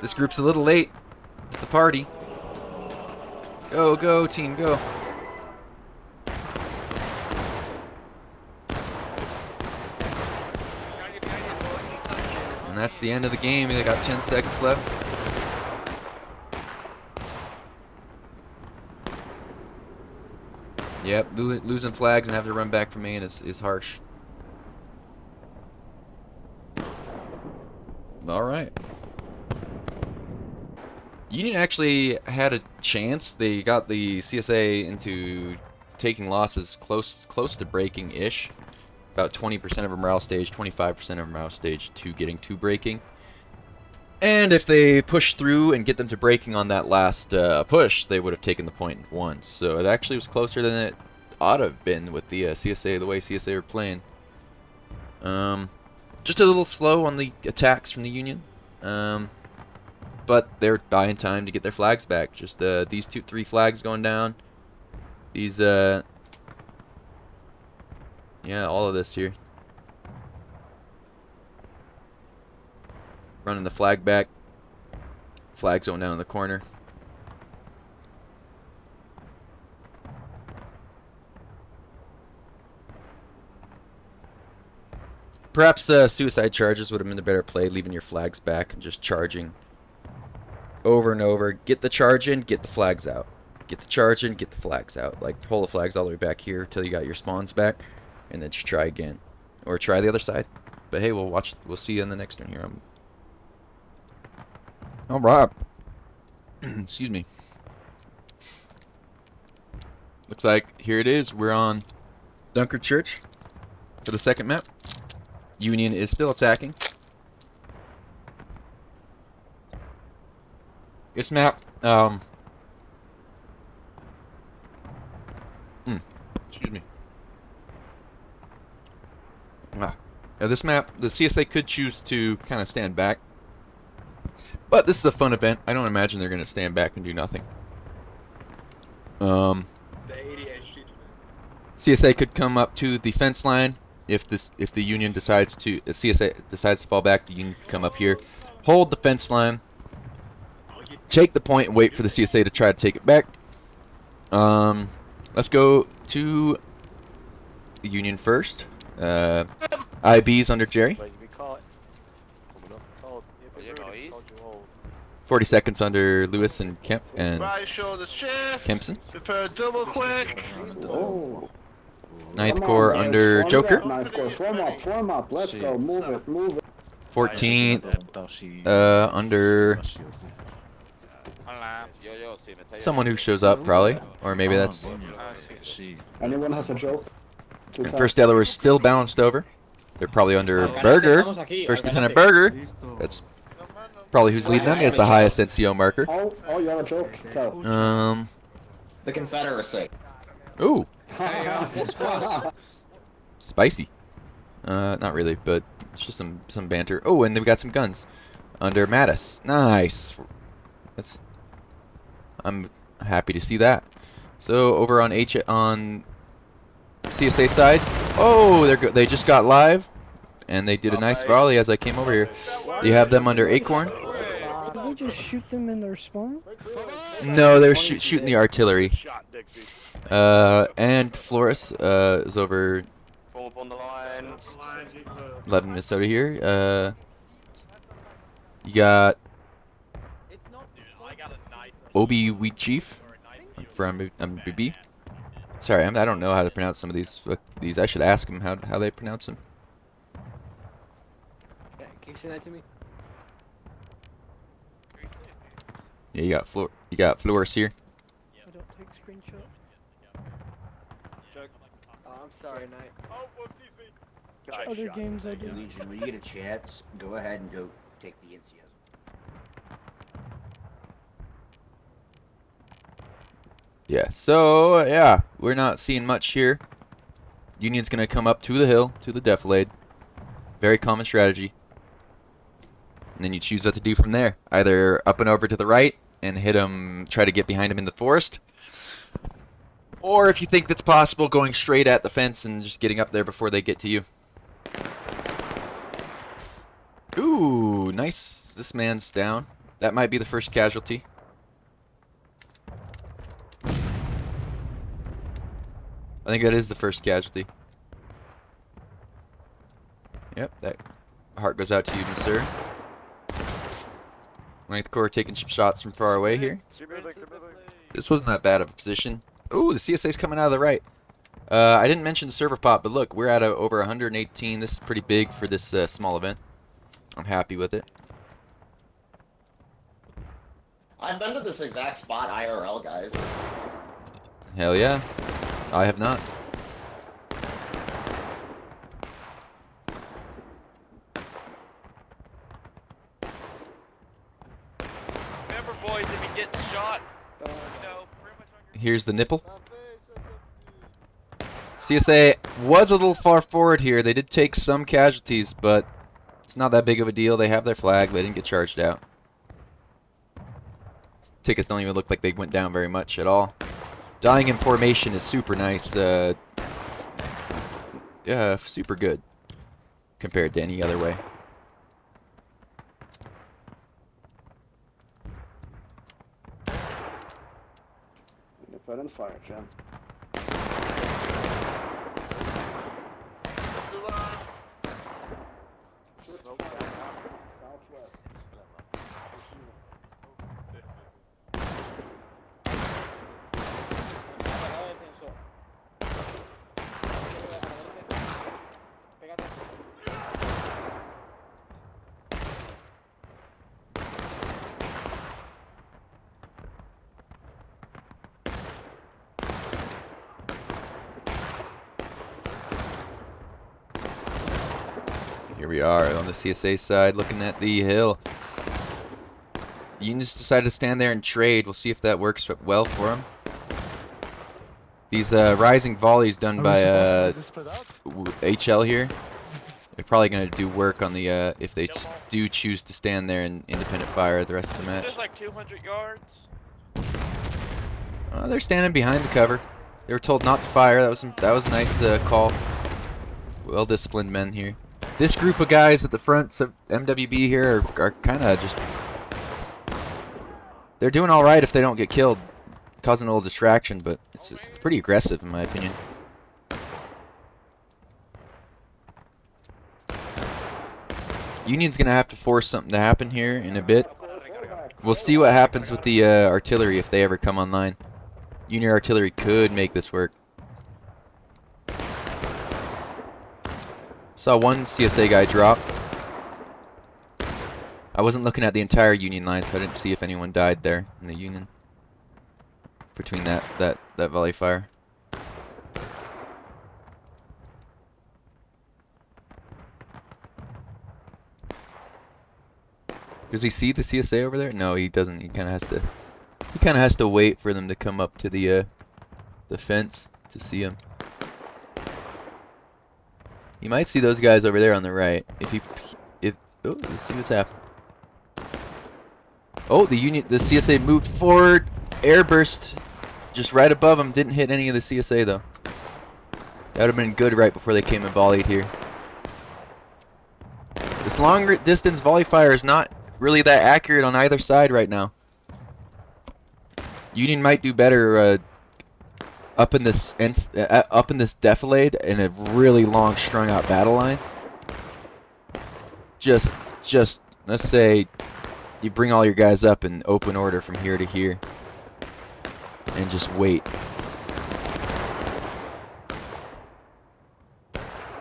This group's a little late to the party. Go, go, team, go. And that's the end of the game. They got 10 seconds left. Yep, losing flags and having to run back from main is harsh. Alright. Union actually had a chance. They got the CSA into taking losses close to breaking-ish. About 20% of them are out stage, 25% of them are out stage 2 getting to breaking. And if they push through and get them to breaking on that last push, they would have taken the point and won. So it actually was closer than it ought to have been with the CSA, the way CSA were playing. Just a little slow on the attacks from the Union. But they're buying time to get their flags back. Just these 3 flags going down. These, yeah, all of this here. Running the flag back. Flags going down in the corner. Perhaps suicide charges would have been the better play, leaving your flags back and just charging over and over. Get the charge in, get the flags out. Get the charge in, get the flags out. Like, hold the flags all the way back here until you got your spawns back, and then just try again. Or try the other side. But hey, we'll see you in the next one here. Alright. Excuse me. Looks like here it is. We're on Dunkard Church for the second map. Union is still attacking. This map, excuse me. Now this map, the CSA could choose to kind of stand back. But this is a fun event. I don't imagine they're going to stand back and do nothing. CSA could come up to the fence line. If the Union decides to, if CSA decides to fall back, the Union can come up here, hold the fence line, take the point, and wait for the CSA to try to take it back. Let's go to the Union first. IB's under Jerry. 40 seconds under Lewis and Kemp and Kempson. Oh. Ninth Corps under Joker. Form up, let's go, move it. 14th under someone who shows up probably, or maybe that's. Anyone has a joke? And First Delaware is still balanced over. They're probably under Berger. First Lieutenant Berger. That's probably who's leading them. He has the highest NCO marker. Oh, you have a joke? Tell. The Confederacy. Ooh. Spicy. Not really, but it's just some banter. Oh, and they've got some guns under Mattis. Nice. I'm happy to see that. So over on CSA side. Oh, they just got live, and they did a nice volley as I came over here. You have them under Acorn. Did we just shoot them in their spawn? No, they're shooting the artillery. And Flores is over 11 Minnesota here. You got Obi Wheat Chief from MBB. Sorry, I don't know how to pronounce some of these. I should ask them how they pronounce them. Can you say that to me? Yeah, you got Flores here. I don't take screenshot. Oh, I'm sorry, Knight. Oh, whoopsies me. Other games I do. Legion, when you get a chance, go ahead and go take the NCS. Yeah, so yeah, we're not seeing much here. Union's gonna come up to the hill, to the defilade. Very common strategy. And then you choose what to do from there. Either up and over to the right and hit them, try to get behind them in the forest. Or if you think that's possible, going straight at the fence and just getting up there before they get to you. Ooh, nice. This man's down. That might be the first casualty. I think that is the first casualty. Yep, that heart goes out to you, sir. Ninth Corps taking some shots from far away here. This wasn't that bad of a position. Ooh, the CSA's coming out of the right. I didn't mention the server pop, but look, we're at over 118. This is pretty big for this small event. I'm happy with it. I've been to this exact spot IRL, guys. Hell yeah. I have not. Remember, boys, if you get shot, you know, pretty much on your... Here's the nipple. CSA was a little far forward here. They did take some casualties, but it's not that big of a deal. They have their flag. They didn't get charged out. Tickets don't even look like they went down very much at all. Dying in formation is super nice. Yeah, super good compared to any other way. Independent fire, John. Here we are on the CSA side looking at the hill. Unions decided to stand there and trade. We'll see if that works well for them. These rising volleys done by HL here, they're probably going to do work on the if they do choose to stand there and independent fire the rest of the match. There's like 200 yards. They're standing behind the cover. They were told not to fire. That was a nice call. Well-disciplined men here. This group of guys at the front of MWB here are kind of just... They're doing alright if they don't get killed. Causing a little distraction, but it's pretty aggressive in my opinion. Union's going to have to force something to happen here in a bit. We'll see what happens with the artillery if they ever come online. Union artillery could make this work. Saw one CSA guy drop. I wasn't looking at the entire Union line, so I didn't see if anyone died there in the Union. Between that volley fire. Does he see the CSA over there? No, he doesn't. He kind of has to wait for them to come up to the fence to see him. You might see those guys over there on the right. Oh, let's see what's happening. Oh, the CSA moved forward. Airburst just right above him. Didn't hit any of the CSA though. That would have been good right before they came and volleyed here. This long distance volley fire is not really that accurate on either side right now. Union might do better up in this defilade in a really long strung out battle line. Just let's say you bring all your guys up in open order from here to here and just wait.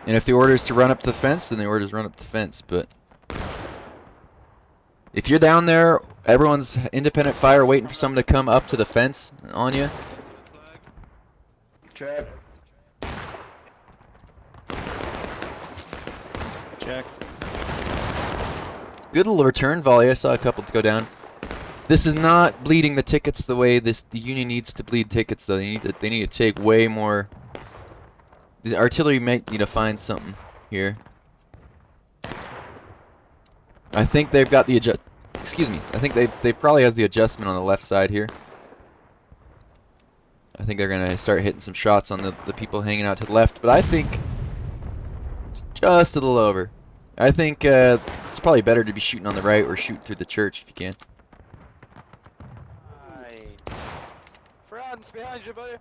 And if the order is to run up to the fence, then the order is run up to the fence. But if you're down there, everyone's independent fire waiting for someone to come up to the fence on you. Check. Check. Good little return volley. I saw a couple to go down. This is not bleeding the tickets the way the Union needs to bleed tickets though. They need to take way more. The artillery might need to find something here. I think they've got the excuse me. I think they probably has the adjustment on the left side here. I think they're gonna start hitting some shots on the people hanging out to the left, but I think it's just a little over. I think it's probably better to be shooting on the right or shoot through the church if you can. Friends, behind you, buddy.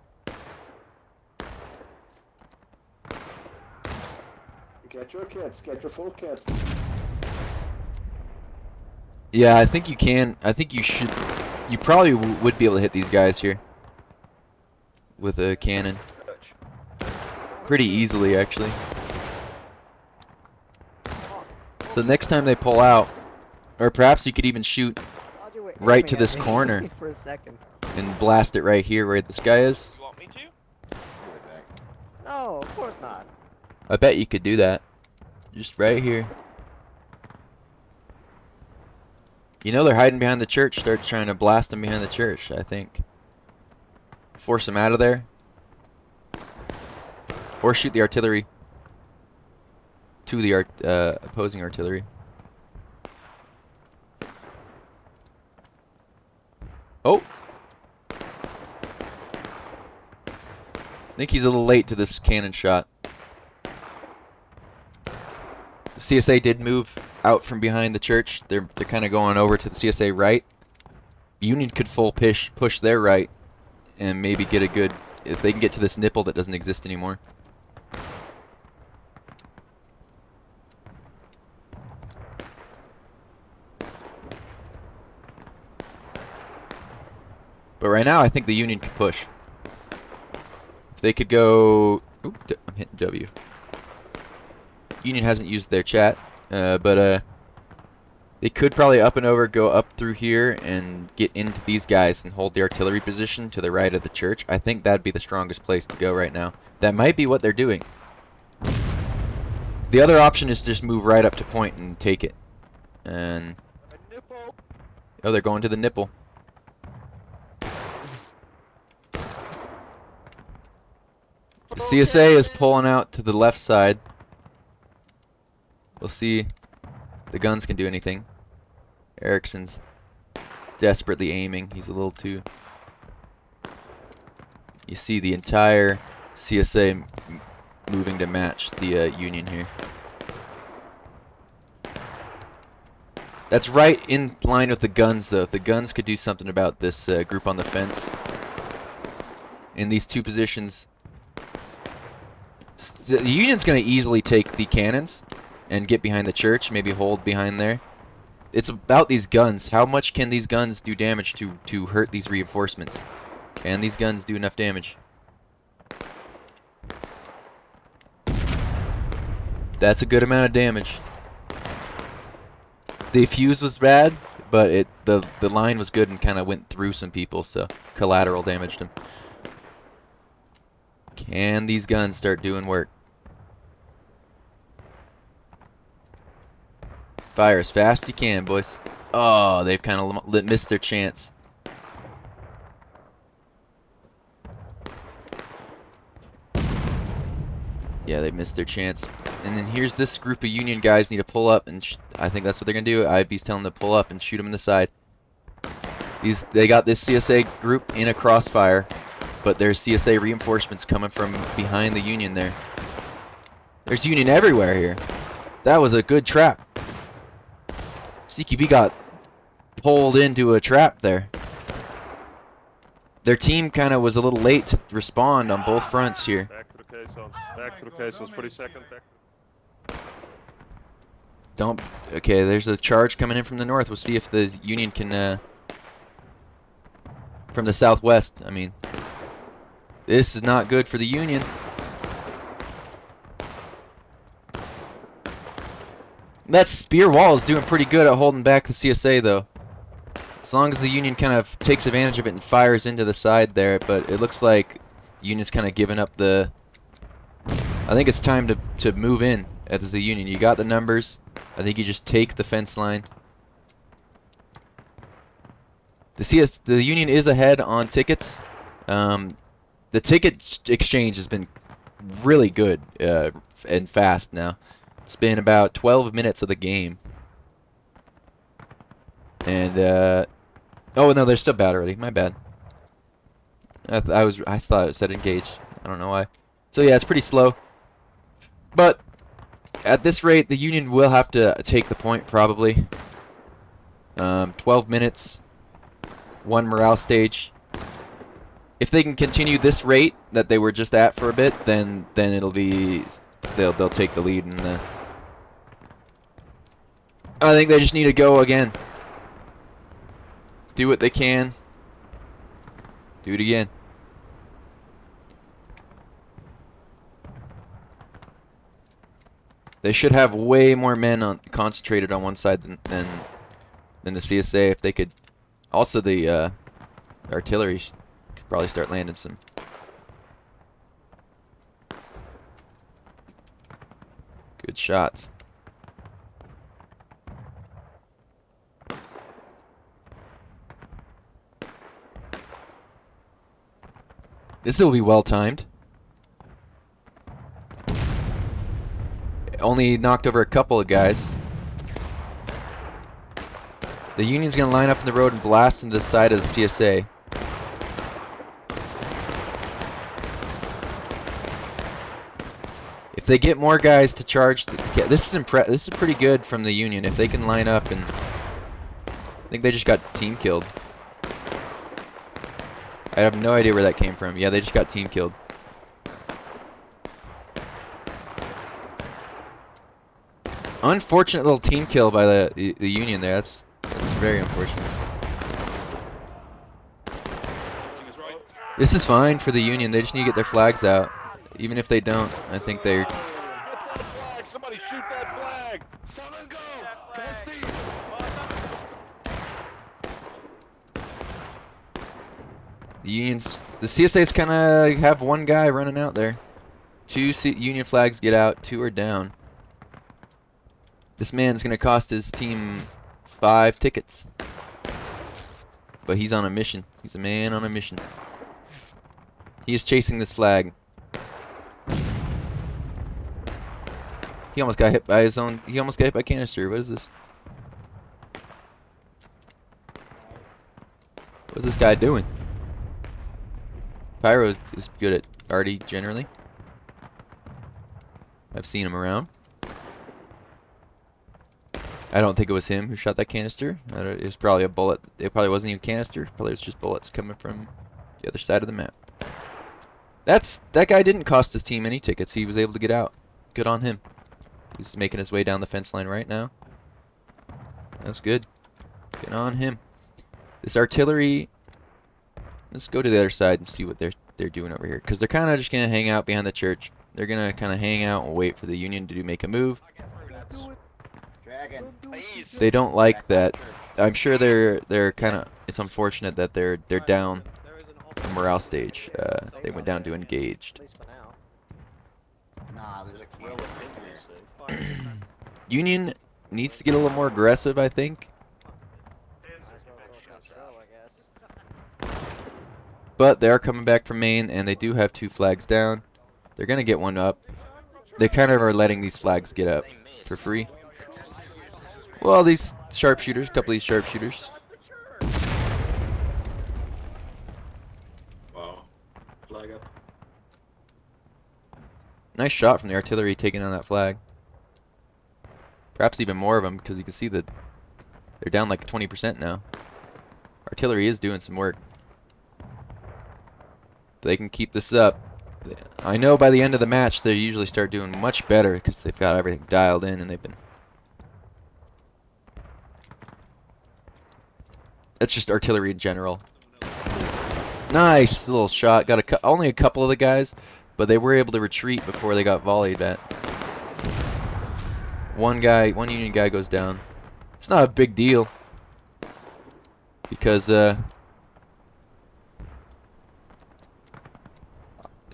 Get your kits, get your full kits. Yeah, I think you can. I think you should. You probably would be able to hit these guys here with a cannon pretty easily, actually. So next time they pull out, or perhaps you could even shoot right to this corner for a second. and blast it right here where this guy is. You want me to? No, of course not. I bet you could do that. Just right here. You know they're hiding behind the church. Start trying to blast them behind the church, I think. Force them out of there. Or shoot the artillery. To the opposing artillery. Oh! I think he's a little late to this cannon shot. The CSA did move out from behind the church. They're kind of going over to the CSA right. Union could full push their right and maybe get a good, if they can get to this nipple that doesn't exist anymore. But right now I think the Union could push. If they could go, oop, I'm hitting W. Union hasn't used their chat, but they could probably up and over, go up through here and get into these guys and hold the artillery position to the right of the church. I think that'd be the strongest place to go right now. That might be what they're doing. The other option is just move right up to point and take it. And oh, they're going to the nipple. The CSA is pulling out to the left side. We'll see if the guns can do anything. Ericsson's desperately aiming. He's a little too... You see the entire CSA moving to match the Union here. That's right in line with the guns, though. If the guns could do something about this group on the fence. In these two positions, the Union's going to easily take the cannons and get behind the church, maybe hold behind there. It's about these guns. How much can these guns do damage to hurt these reinforcements? Can these guns do enough damage? That's a good amount of damage. The fuse was bad, but the line was good and kind of went through some people, so collateral damaged them. Can these guns start doing work? Fire as fast as you can, boys. Oh, they've kind of missed their chance. Yeah, they missed their chance. And then here's this group of Union guys need to pull up, and I think that's what they're gonna do. IB's telling them to pull up and shoot them in the side. They got this CSA group in a crossfire, but there's CSA reinforcements coming from behind the Union there. There's Union everywhere here. That was a good trap. CQB got pulled into a trap there. Their team kind of was a little late to respond on both fronts here. Back to the caissons. Back to the caissons for the second. Don't. Okay, there's a charge coming in from the north. We'll see if the Union can. From the southwest, I mean. This is not good for the Union. That spear wall is doing pretty good at holding back the CSA, though. As long as the Union kind of takes advantage of it and fires into the side there, but it looks like Union's kind of giving up the... I think it's time to move in as the Union. You got the numbers. I think you just take the fence line. The Union is ahead on tickets. The ticket exchange has been really good and fast now. It's been about 12 minutes of the game. And, oh no, they're still bad already. My bad. I thought it said engage. I don't know why. So yeah, it's pretty slow. But at this rate, the Union will have to take the point probably. 12 minutes, one morale stage. If they can continue this rate that they were just at for a bit, then it'll be they'll take the lead. And I think they just need to go again. Do what they can. Do it again. They should have way more men concentrated on one side than the CSA. If they could, also the artillery could probably start landing some. Good shots. This will be well timed. Only knocked over a couple of guys. The Union's gonna line up in the road and blast into the side of the CSA. If they get more guys to charge, this is pretty good from the Union. If they can line up, and I think they just got team killed. I have no idea where that came from. Yeah, they just got team killed. Unfortunate little team kill by the Union there. That's very unfortunate. This is fine for the Union. They just need to get their flags out. Even if they don't, I think they're... Somebody shoot that flag! Someone go! The CSAs kind of have one guy running out there. Two Union flags get out, 2 are down. This man's gonna cost his team 5 tickets. But he's on a mission. He's a man on a mission. He is chasing this flag. He almost got hit by his own. He almost got hit by canister. What is this? What's this guy doing? Pyro is good at arty generally. I've seen him around. I don't think it was him who shot that canister. It was probably a bullet. It probably wasn't even canister. Probably was just bullets coming from the other side of the map. That guy didn't cost his team any tickets. He was able to get out. Good on him. He's making his way down the fence line right now. That's good. Good on him. This artillery. Let's go to the other side and see what they're doing over here, because they're kind of just gonna hang out behind the church. They're gonna kind of hang out and wait for the Union to make a move. They don't like that. I'm sure they're kind of. It's unfortunate that they're down the morale stage. They went down to engaged. Nah, there's a Union needs to get a little more aggressive, I think. But they are coming back from main, and they do have 2 flags down. They're gonna get one up. They kind of are letting these flags get up for free. Well, these sharpshooters, a couple of these sharpshooters. Wow. Flag up. Nice shot from the artillery taking on that flag. Perhaps even more of them, because you can see that they're down like 20% now. Artillery is doing some work. They can keep this up. I know by the end of the match they usually start doing much better because they've got everything dialed in and they've been... That's just artillery in general. Nice little shot. Got only a couple of the guys, but they were able to retreat before they got volleyed at. One Union guy goes down. It's not a big deal because they're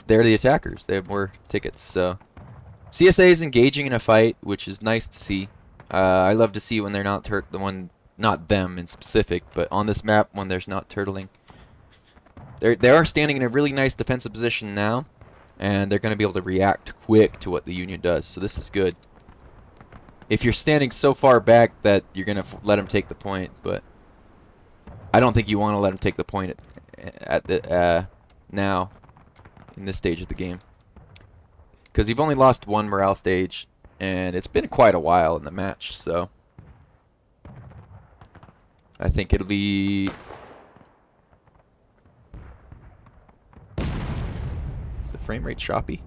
the attackers. They have more tickets. So CSA is engaging in a fight, which is nice to see. I love to see when they're not not them in specific, but on this map when there's not turtling. They are standing in a really nice defensive position now, and they're going to be able to react quick to what the Union does. So this is good. If you're standing so far back that you're going to let them take the point, but I don't think you want to let them take the point at the now in this stage of the game, because you've only lost one morale stage, and it's been quite a while in the match. So I think it'll be... Is the frame rate choppy?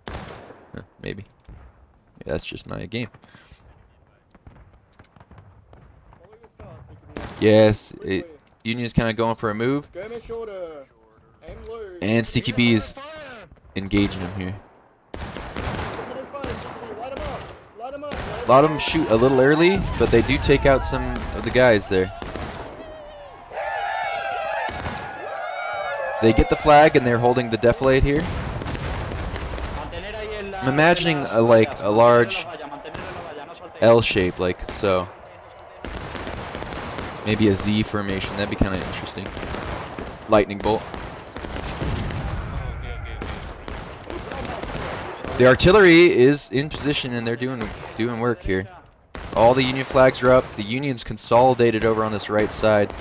Huh, maybe. Yeah, that's just my game. Yes, Union's kind of going for a move. And CQB is engaging him here. A lot of them shoot a little early, but they do take out some of the guys there. They get the flag and they're holding the defilade here. I'm imagining like a large L shape, like so. Maybe a Z formation. That'd be kind of interesting. Lightning bolt. The artillery is in position and they're doing work here. All the Union flags are up. The Union's consolidated over on this right side.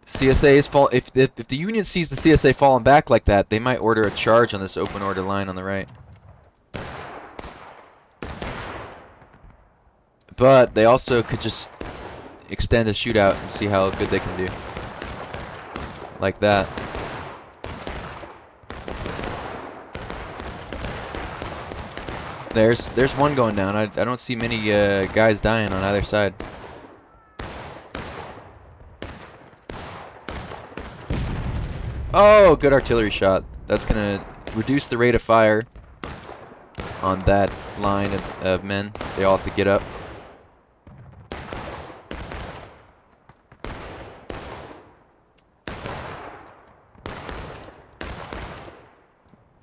CSA is fall. If the Union sees the CSA falling back like that, they might order a charge on this open order line on the right. But they also could just extend a shootout and see how good they can do. Like that. There's one going down. I don't see many guys dying on either side. Oh, good artillery shot. That's gonna reduce the rate of fire on that line of men. They all have to get up.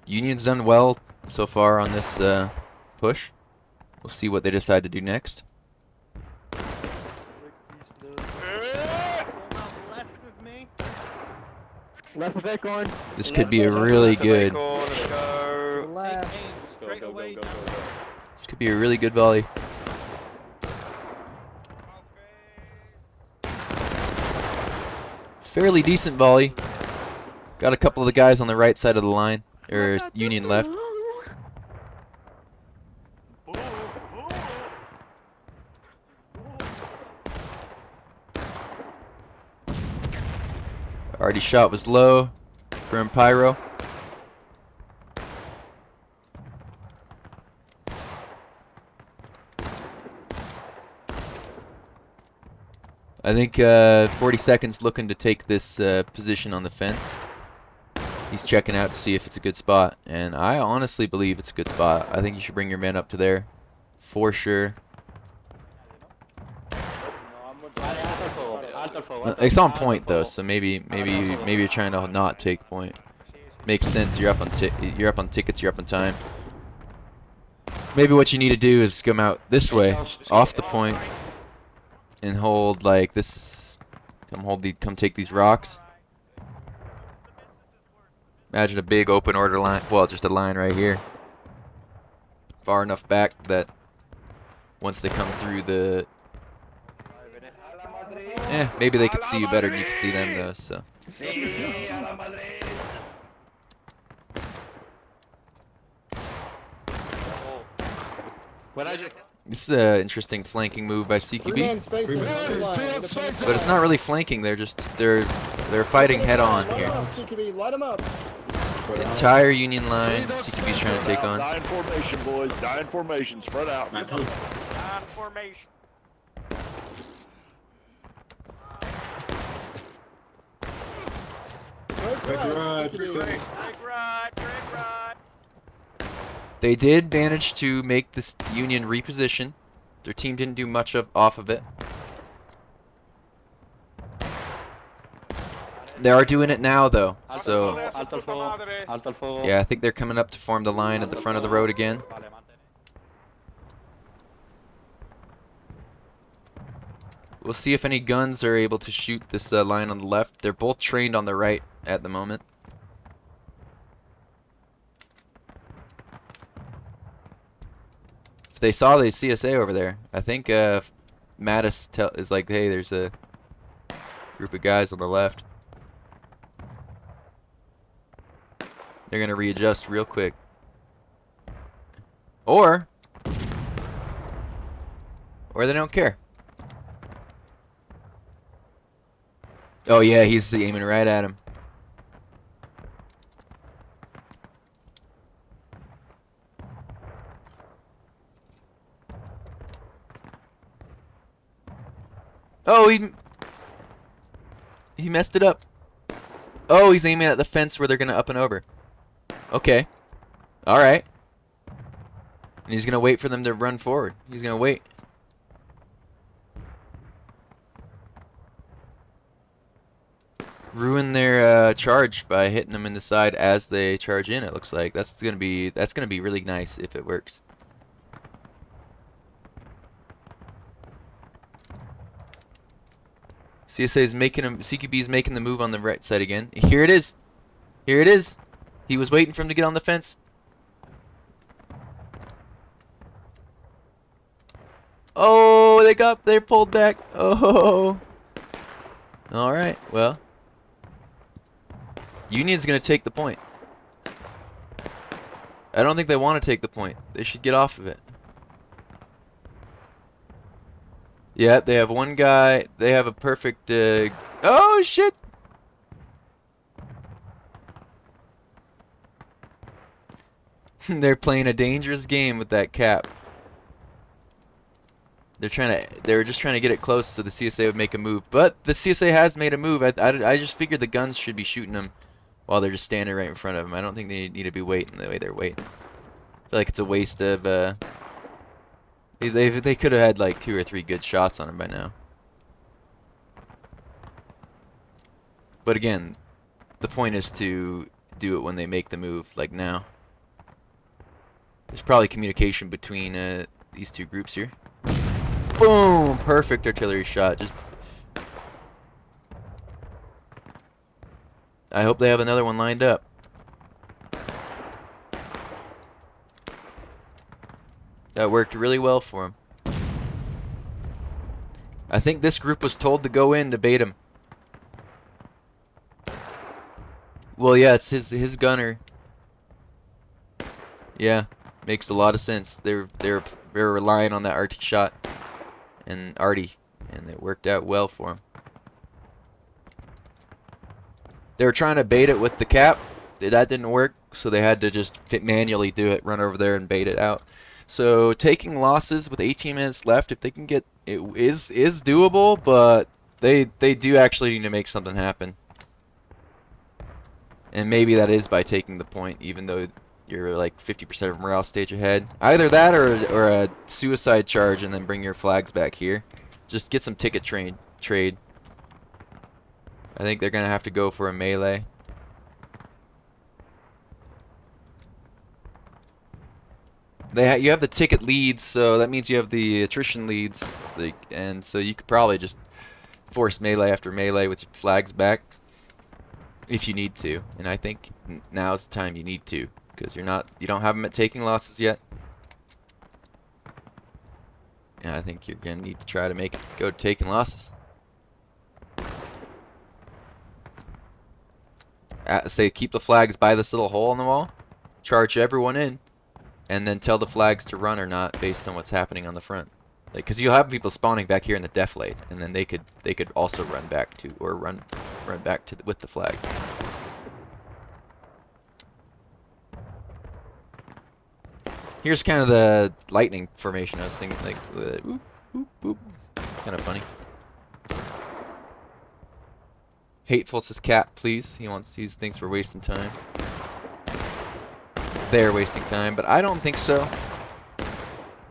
Union's done well so far on this push. We'll see what they decide to do next. Left of Acorn. This could be a really good. Let's go. Left. Go, go, go, go, go. This could be a really good volley. Fairly decent volley. Got a couple of the guys on the right side of the line, or Union left. Already shot was low from Pyro. I think 40 seconds looking to take this position on the fence. He's checking out to see if it's a good spot, and I honestly believe it's a good spot. I think you should bring your men up to there, for sure. It's on point though, so maybe you're trying to not take point. Makes sense. You're up on tickets. You're up on time. Maybe what you need to do is come out this way, off the point, and hold like this. Come take these rocks. Imagine a big open order line. Well, just a line right here, far enough back that once they come through the. Maybe they could see you better than you can see them though, so. This is an interesting flanking move by CQB. But it's not really flanking, they're fighting head on here. The entire Union line, CQB's trying to take on. Die in formation, boys. Die in formation. Spread out. Die in formation. They did manage to make this Union reposition. Their team didn't do much off of it. They are doing it now though, so yeah, I think they're coming up to form the line at the front of the road again. We'll see if any guns are able to shoot this line on the left. They're both trained on the right at the moment. If they saw the CSA over there, I think Mattis is like, hey, there's a group of guys on the left. They're gonna readjust real quick. Or they don't care. Oh yeah, he's aiming right at him. Oh, he messed it up. Oh, he's aiming at the fence where they're gonna up and over. Okay. Alright. And he's gonna wait for them to run forward. He's gonna wait. ruin their charge by hitting them in the side as they charge in. It looks like that's gonna be really nice if it works. CSA is making him. CQB is making the move on the right side again. Here it is. Here it is. He was waiting for him to get on the fence. Oh, they're pulled back. Oh. All right. Well, Union's gonna take the point. I don't think they want to take the point. They should get off of it. Yeah, they have one guy. They have a perfect. Oh shit! They're playing a dangerous game with that cap. They were just trying to get it close so the CSA would make a move. But the CSA has made a move. I just figured the guns should be shooting them while they're just standing right in front of them. I don't think they need to be waiting the way they're waiting. I feel like it's a waste of, they could have had like 2 or 3 good shots on them by now. But again, the point is to do it when they make the move, like now. There's probably communication between these two groups here. Boom! Perfect artillery shot. Just. I hope they have another one lined up. That worked really well for him. I think this group was told to go in to bait him. Well, yeah, it's his gunner. Yeah, makes a lot of sense. They're relying on that arty shot and it worked out well for him. They were trying to bait it with the cap. That didn't work, so they had to just manually do it, run over there and bait it out. So taking losses with 18 minutes left, if they can get it, is doable, but they do actually need to make something happen. And maybe that is by taking the point, even though you're like 50% of morale stage ahead. Either that or a suicide charge and then bring your flags back here. Just get some ticket trade. I think they're gonna have to go for a melee. You have the ticket leads, so that means you have the attrition leads, and so you could probably just force melee after melee with your flags back if you need to. And I think now's the time you need to, because you don't have them at taking losses yet. And I think you're gonna need to try to make it go to taking losses. Say keep the flags by this little hole in the wall, charge everyone in, and then tell the flags to run or not based on what's happening on the front. Like, cause you'll have people spawning back here in the deflate, and then they could also run back to run back to with the flag. Here's kind of the lightning formation. I was thinking like, whoop, whoop, whoop. Kind of funny. Hateful says cap, please. He thinks we're wasting time. They're wasting time, but I don't think so.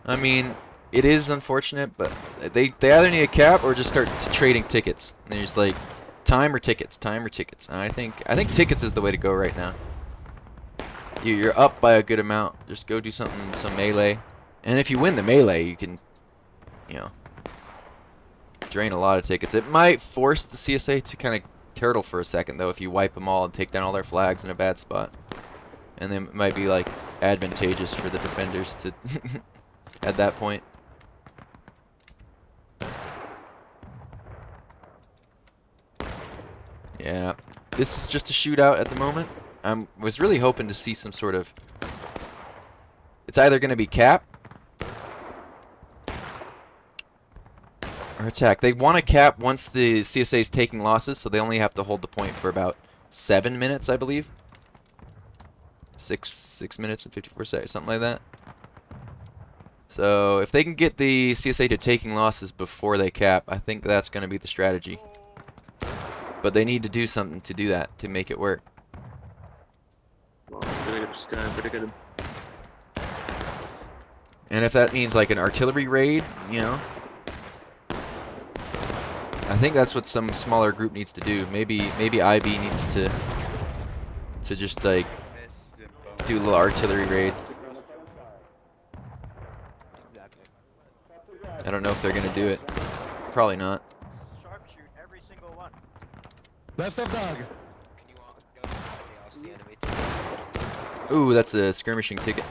I mean, it is unfortunate, but they either need a cap or just start trading tickets. And they're just like, time or tickets, time or tickets. And I think tickets is the way to go right now. You're up by a good amount. Just go do some melee, and if you win the melee, you can, drain a lot of tickets. It might force the CSA to kind of turtle for a second though if you wipe them all and take down all their flags in a bad spot. And then it might be like advantageous for the defenders to at that point. Yeah, this is just a shootout at the moment. I was really hoping to see some sort of. It's either going to be cap or attack. They want to cap once the CSA is taking losses, so they only have to hold the point for about 7 minutes, I believe. 6 minutes and 54 seconds, something like that. So if they can get the CSA to taking losses before they cap, I think that's going to be the strategy. But they need to do something to do that, to make it work. And if that means like an artillery raid, I think that's what some smaller group needs to do. Maybe IB needs to just like do a little artillery raid. I don't know if they're gonna do it. Probably not. Sharpshoot every single one. Left of dog. Ooh, that's a skirmishing ticket.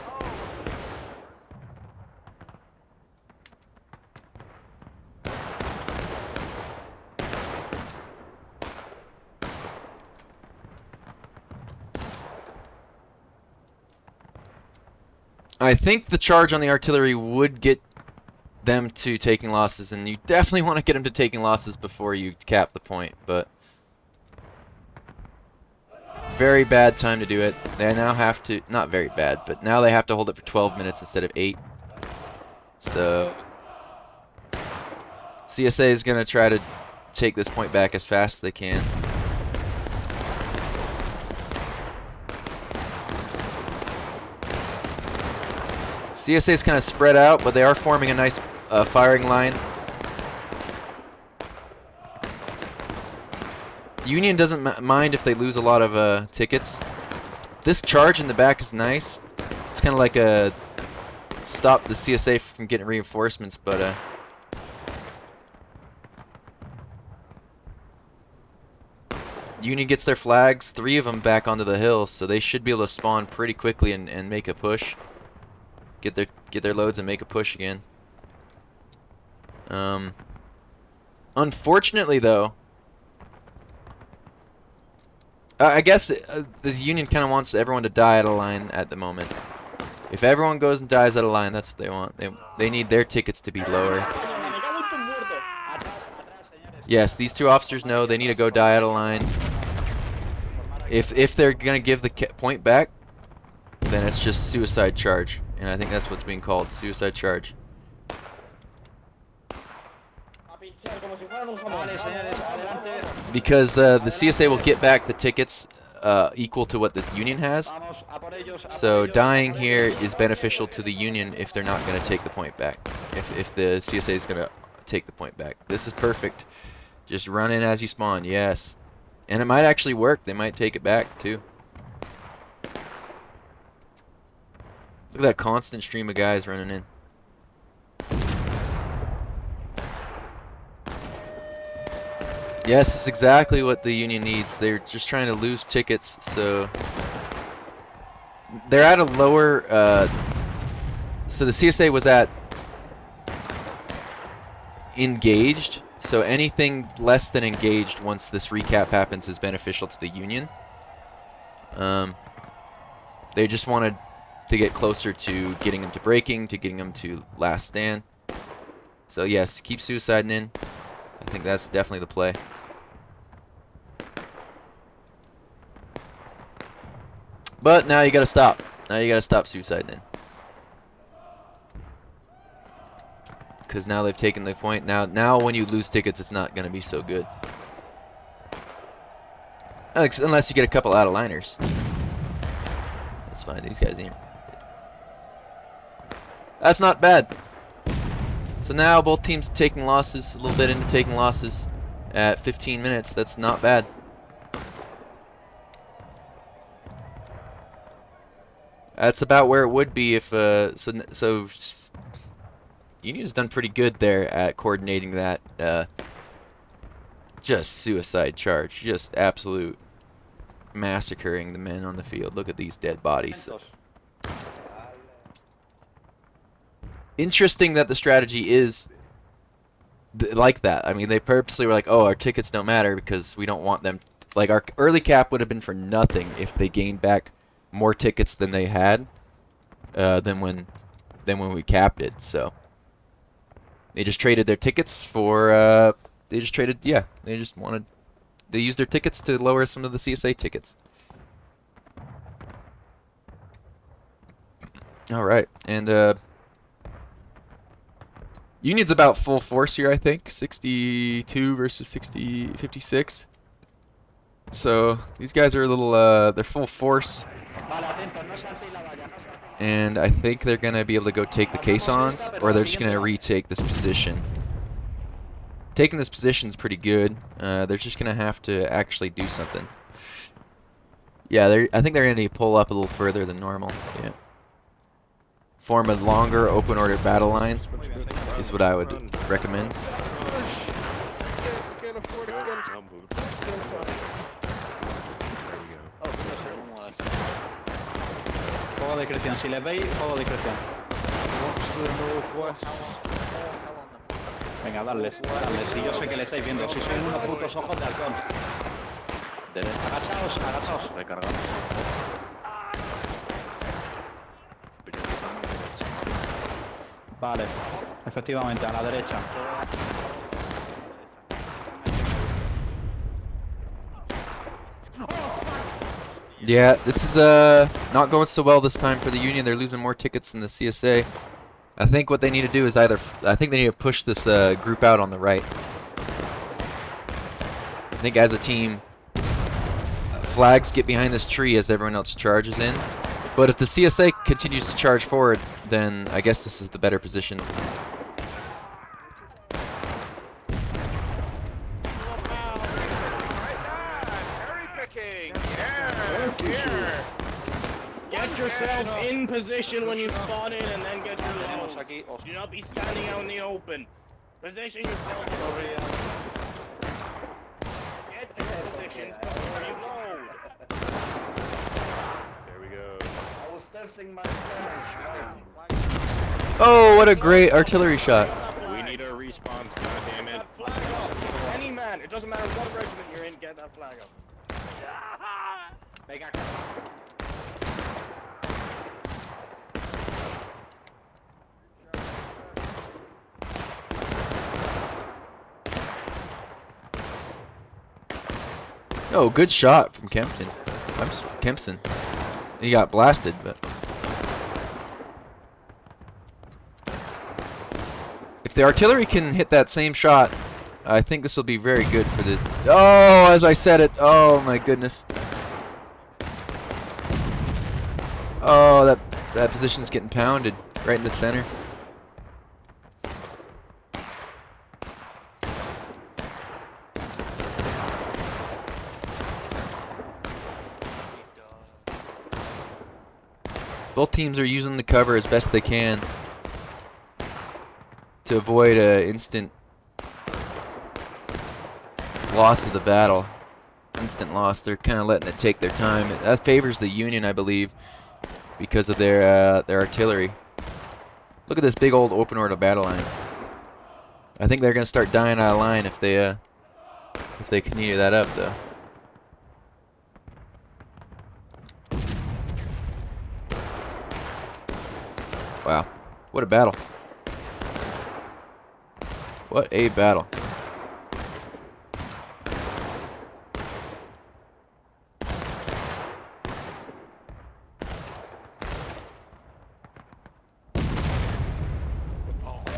I think the charge on the artillery would get them to taking losses, and you definitely want to get them to taking losses before you cap the point, but very bad time to do it. They now have to, not very bad, but now they have to hold it for 12 minutes instead of 8. So CSA is going to try to take this point back as fast as they can. CSA is kind of spread out, but they are forming a nice firing line. Union doesn't mind if they lose a lot of tickets. This charge in the back is nice. It's kind of like a stop the CSA from getting reinforcements, but Union gets their flags, 3 of them back onto the hill, so they should be able to spawn pretty quickly and make a push. Get their loads and make a push again. Unfortunately, though, I guess the Union kind of wants everyone to die at a line at the moment. If everyone goes and dies at a line, that's what they want. They need their tickets to be lower. Yes, these 2 officers know they need to go die at a line. If they're gonna give the point back, then it's just suicide charge. And I think that's what's being called, suicide charge. Because the CSA will get back the tickets equal to what this Union has. So dying here is beneficial to the Union if they're not going to take the point back. If the CSA is going to take the point back. This is perfect. Just run in as you spawn, yes. And it might actually work. They might take it back too. Look at that constant stream of guys running in. Yes, it's exactly what the Union needs. They're just trying to lose tickets, so they're at a lower so the CSA was at engaged, so anything less than engaged once this recap happens is beneficial to the Union. They just wanted to get closer to getting them to breaking, to getting them to last stand. So yes, keep suiciding in. I think that's definitely the play. But now you gotta stop. Now you gotta stop suiciding in. Because now they've taken the point. Now when you lose tickets, it's not gonna be so good. Unless you get a couple out-of-liners. That's fine. These guys ain't. That's not bad. So now both teams taking losses, a little bit into taking losses at 15 minutes. That's not bad. That's about where it would be if so Union's done pretty good there at coordinating that just suicide charge, just absolute massacring the men on the field. Look at these dead bodies. Interesting that the strategy is like that. I mean, they purposely were like, oh, our tickets don't matter because we don't want them. Like, our early cap would have been for nothing if they gained back more tickets than they had than when we capped it. So they just traded their tickets for they just used their tickets to lower some of the CSA tickets. All right, and Union's about full force here, I think. 62 versus 56. So these guys are a little, they're full force. And I think they're going to be able to go take the caissons, or they're just going to retake this position. taking this position is pretty good. They're just gonna have to actually do something. Yeah, I think they're gonna need to pull up a little further than normal. Yeah. Form a longer open order battle line is what I would recommend. Can't afford it. I'll move. There we go. Fuego de discreción. Si les veis, fuego de discreción. Venga, darles. Si yo sé que le estáis viendo. Si sois unos putos ojos de halcón. Derecha. Agachaos. Recargamos. Priorizamos derecha. Vale. Efectivamente, a la derecha. Yeah, this is not going so well this time for the Union. They're losing more tickets than the CSA. I think what they need to do is I think they need to push this group out on the right. I think as a team, flags get behind this tree as everyone else charges in. But if the CSA continues to charge forward, then I guess this is the better position. Get yourselves in position when you spawn in and then get your loads. Do not be standing out in the open. Position yourselves over here. Get your positions before you load. There we go. I was testing my Spanish. Oh, what a great artillery shot. We need a response, goddammit. Flag up. Any man, it doesn't matter what regiment you're in, get that flag up. Venga. Oh, good shot from Kempton. Kempson. He got blasted, but if the artillery can hit that same shot, I think this will be very good for the. Oh, as I said it. Oh my goodness. Oh, that position's getting pounded right in the center. Both teams are using the cover as best they can to avoid an instant loss of the battle. Instant loss. They're kind of letting it take their time. That favors the Union, I believe, because of their artillery. Look at this big old open order battle line. I think they're gonna start dying out of line if they continue that up, though. Wow, what a battle. What a battle.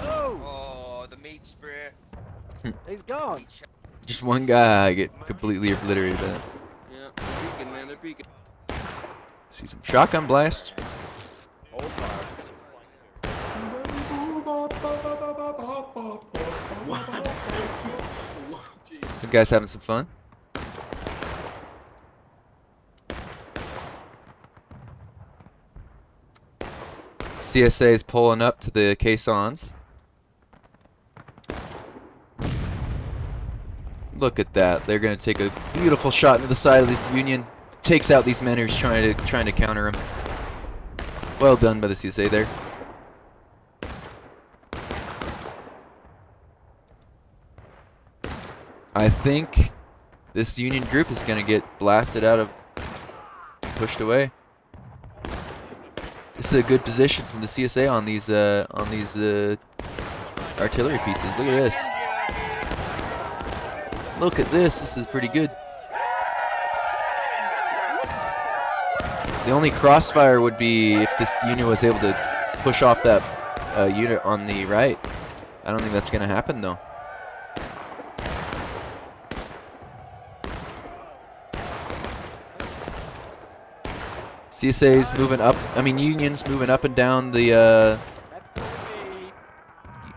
Oh, the meat spray. He's gone. Just one guy get completely obliterated by that. Yeah, they're peeking, man, they're peeking. See some shotgun blasts. Hold fire. Some guys having some fun. CSA is pulling up to the caissons. Look at that. They're going to take a beautiful shot into the side of the Union. Takes out these men who's trying to counter him. Well done by the CSA there. I think this Union group is going to get blasted out of, pushed away. This is a good position from the CSA on these artillery pieces. Look at this. Look at this. This is pretty good. The only crossfire would be if this unit was able to push off that unit on the right. I don't think that's going to happen though. CSA's moving up. I mean, Union's moving up and down the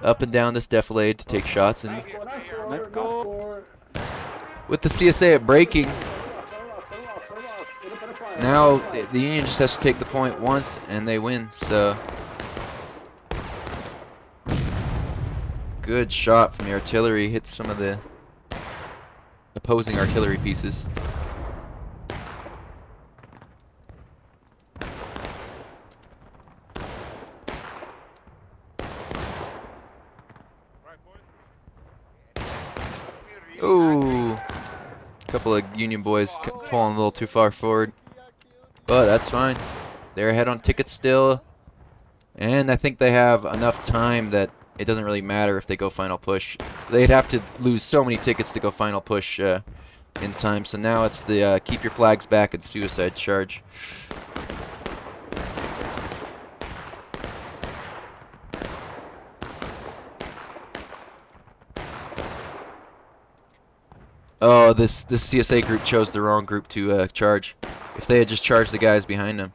up and down this defilade to take shots, and Let's go. With the CSA breaking, now the Union just has to take the point once and they win. So good shot from the artillery, hits some of the opposing artillery pieces. Ooh, a couple of Union boys falling a little too far forward, but that's fine. They're ahead on tickets still, and I think they have enough time that it doesn't really matter if they go final push. They'd have to lose so many tickets to go final push in time. So now it's the keep your flags back and suicide charge. Oh, this CSA group chose the wrong group to charge. If they had just charged the guys behind them.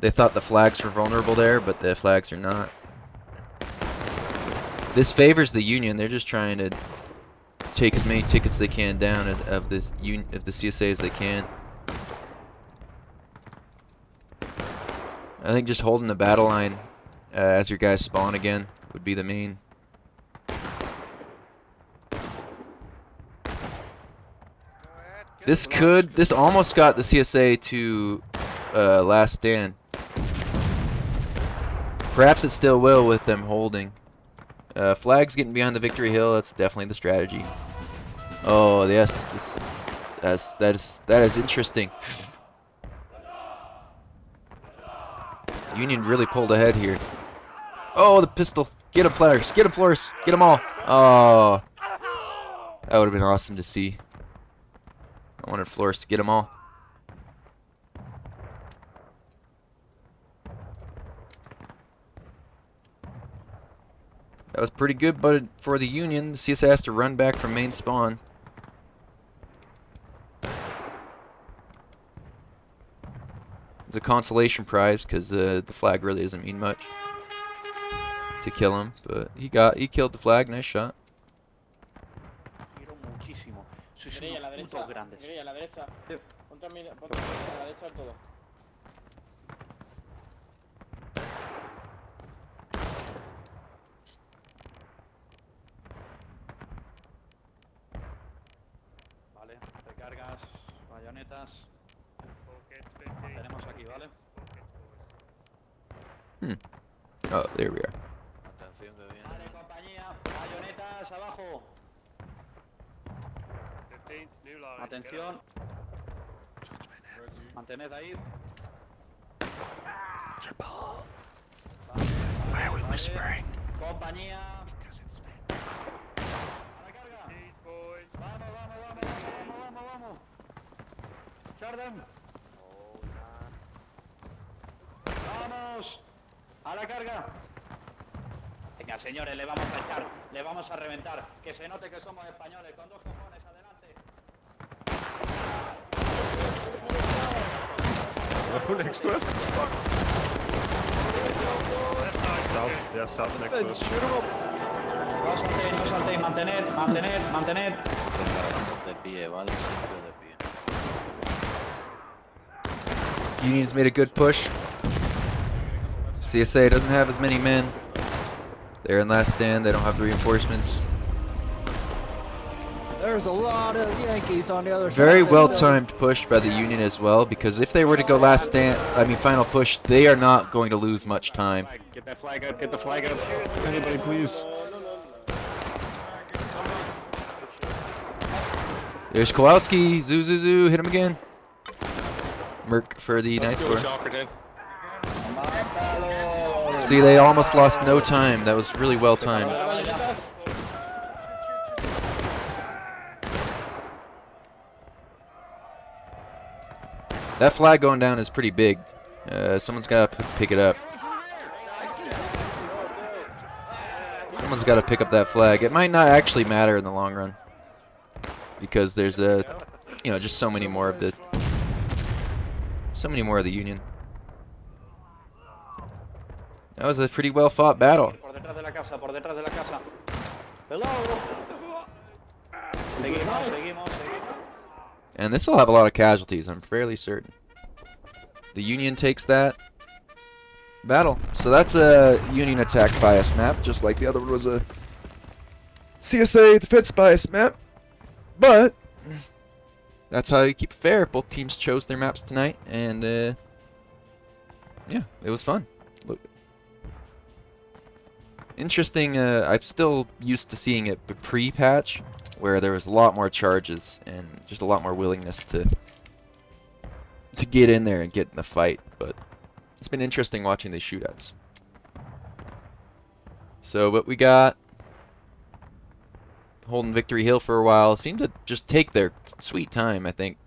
They thought the flags were vulnerable there, but the flags are not. This favors the Union. They're just trying to take as many tickets they can down of the CSA as they can. I think just holding the battle line as your guys spawn again would be the main. This almost got the CSA to last stand. Perhaps it still will with them holding. Flags getting behind the victory hill, that's definitely the strategy. Oh yes, that is interesting. Union really pulled ahead here. Oh, the pistol. Get him, Flaggers. Get him, Flores. Get them all. Oh, that would have been awesome to see. I wanted Flores to get them all. That was pretty good, but for the Union, the CSA has to run back from main spawn. It's a consolation prize because the flag really doesn't mean much to kill him, but he killed the flag. Nice shot. Mireia, a la derecha. Mireia, a la derecha. Ponte a la derecha del todo. Vale, recargas, bayonetas. Tenemos aquí, ¿vale? Oh, there we are. Atención que viene. Vale, compañía, bayonetas abajo. Atención. Mantened ahí. Why are we whispering? Compañía. A la carga. Vamos. Charden. Vamos. A la carga. Venga, señores, le vamos a echar. Le vamos a reventar. Que se note que somos españoles. Con dos cojones, adelante. Who next to us? South. Yeah, south next to us. No saltéis, mantened. Estaremos de pie, ¿vale? Siempre de pie. Union's made a good push. CSA doesn't have as many men. They're in last stand. They don't have the reinforcements. There's a lot of Yankees on the other side. Very well timed push by the Union as well, because if they were to go final push, they are not going to lose much time. Get that flag up, get the flag up. Anybody, please. There's Kowalski. Zoo. Hit him again. Merc for the Let's Ninth go, Corps. Shalkerton. See, they almost lost no time. That was really well timed. That flag going down is pretty big. Someone's got to pick it up. Someone's got to pick up that flag. It might not actually matter in the long run, because there's just so many more of the Union. That was a pretty well fought battle. Por detrás de la casa. Hello. Seguimos. And this will have a lot of casualties, I'm fairly certain. The Union takes that battle. So that's a Union attack bias map, just like the other one was a CSA defense bias map. But that's how you keep it fair. Both teams chose their maps tonight, and yeah, it was fun. Look, interesting. I'm still used to seeing it pre-patch, where there was a lot more charges and just a lot more willingness to get in there and get in the fight. But it's been interesting watching these shootouts. So what we got, holding Victory Hill for a while, seemed to just take their sweet time, I think.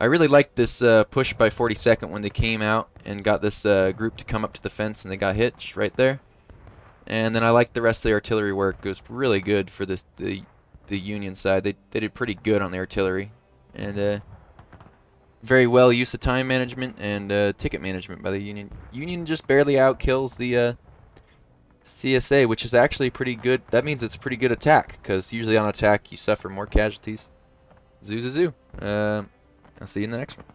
I really liked this push by 42nd when they came out and got this group to come up to the fence, and they got hit just right there. And then I liked the rest of the artillery work. It was really good for this the Union side. They did pretty good on the artillery, and very well use of time management and ticket management by the Union. Union just barely outkills the CSA, which is actually pretty good. That means it's a pretty good attack, because usually on attack you suffer more casualties. Zoo. I'll see you in the next one.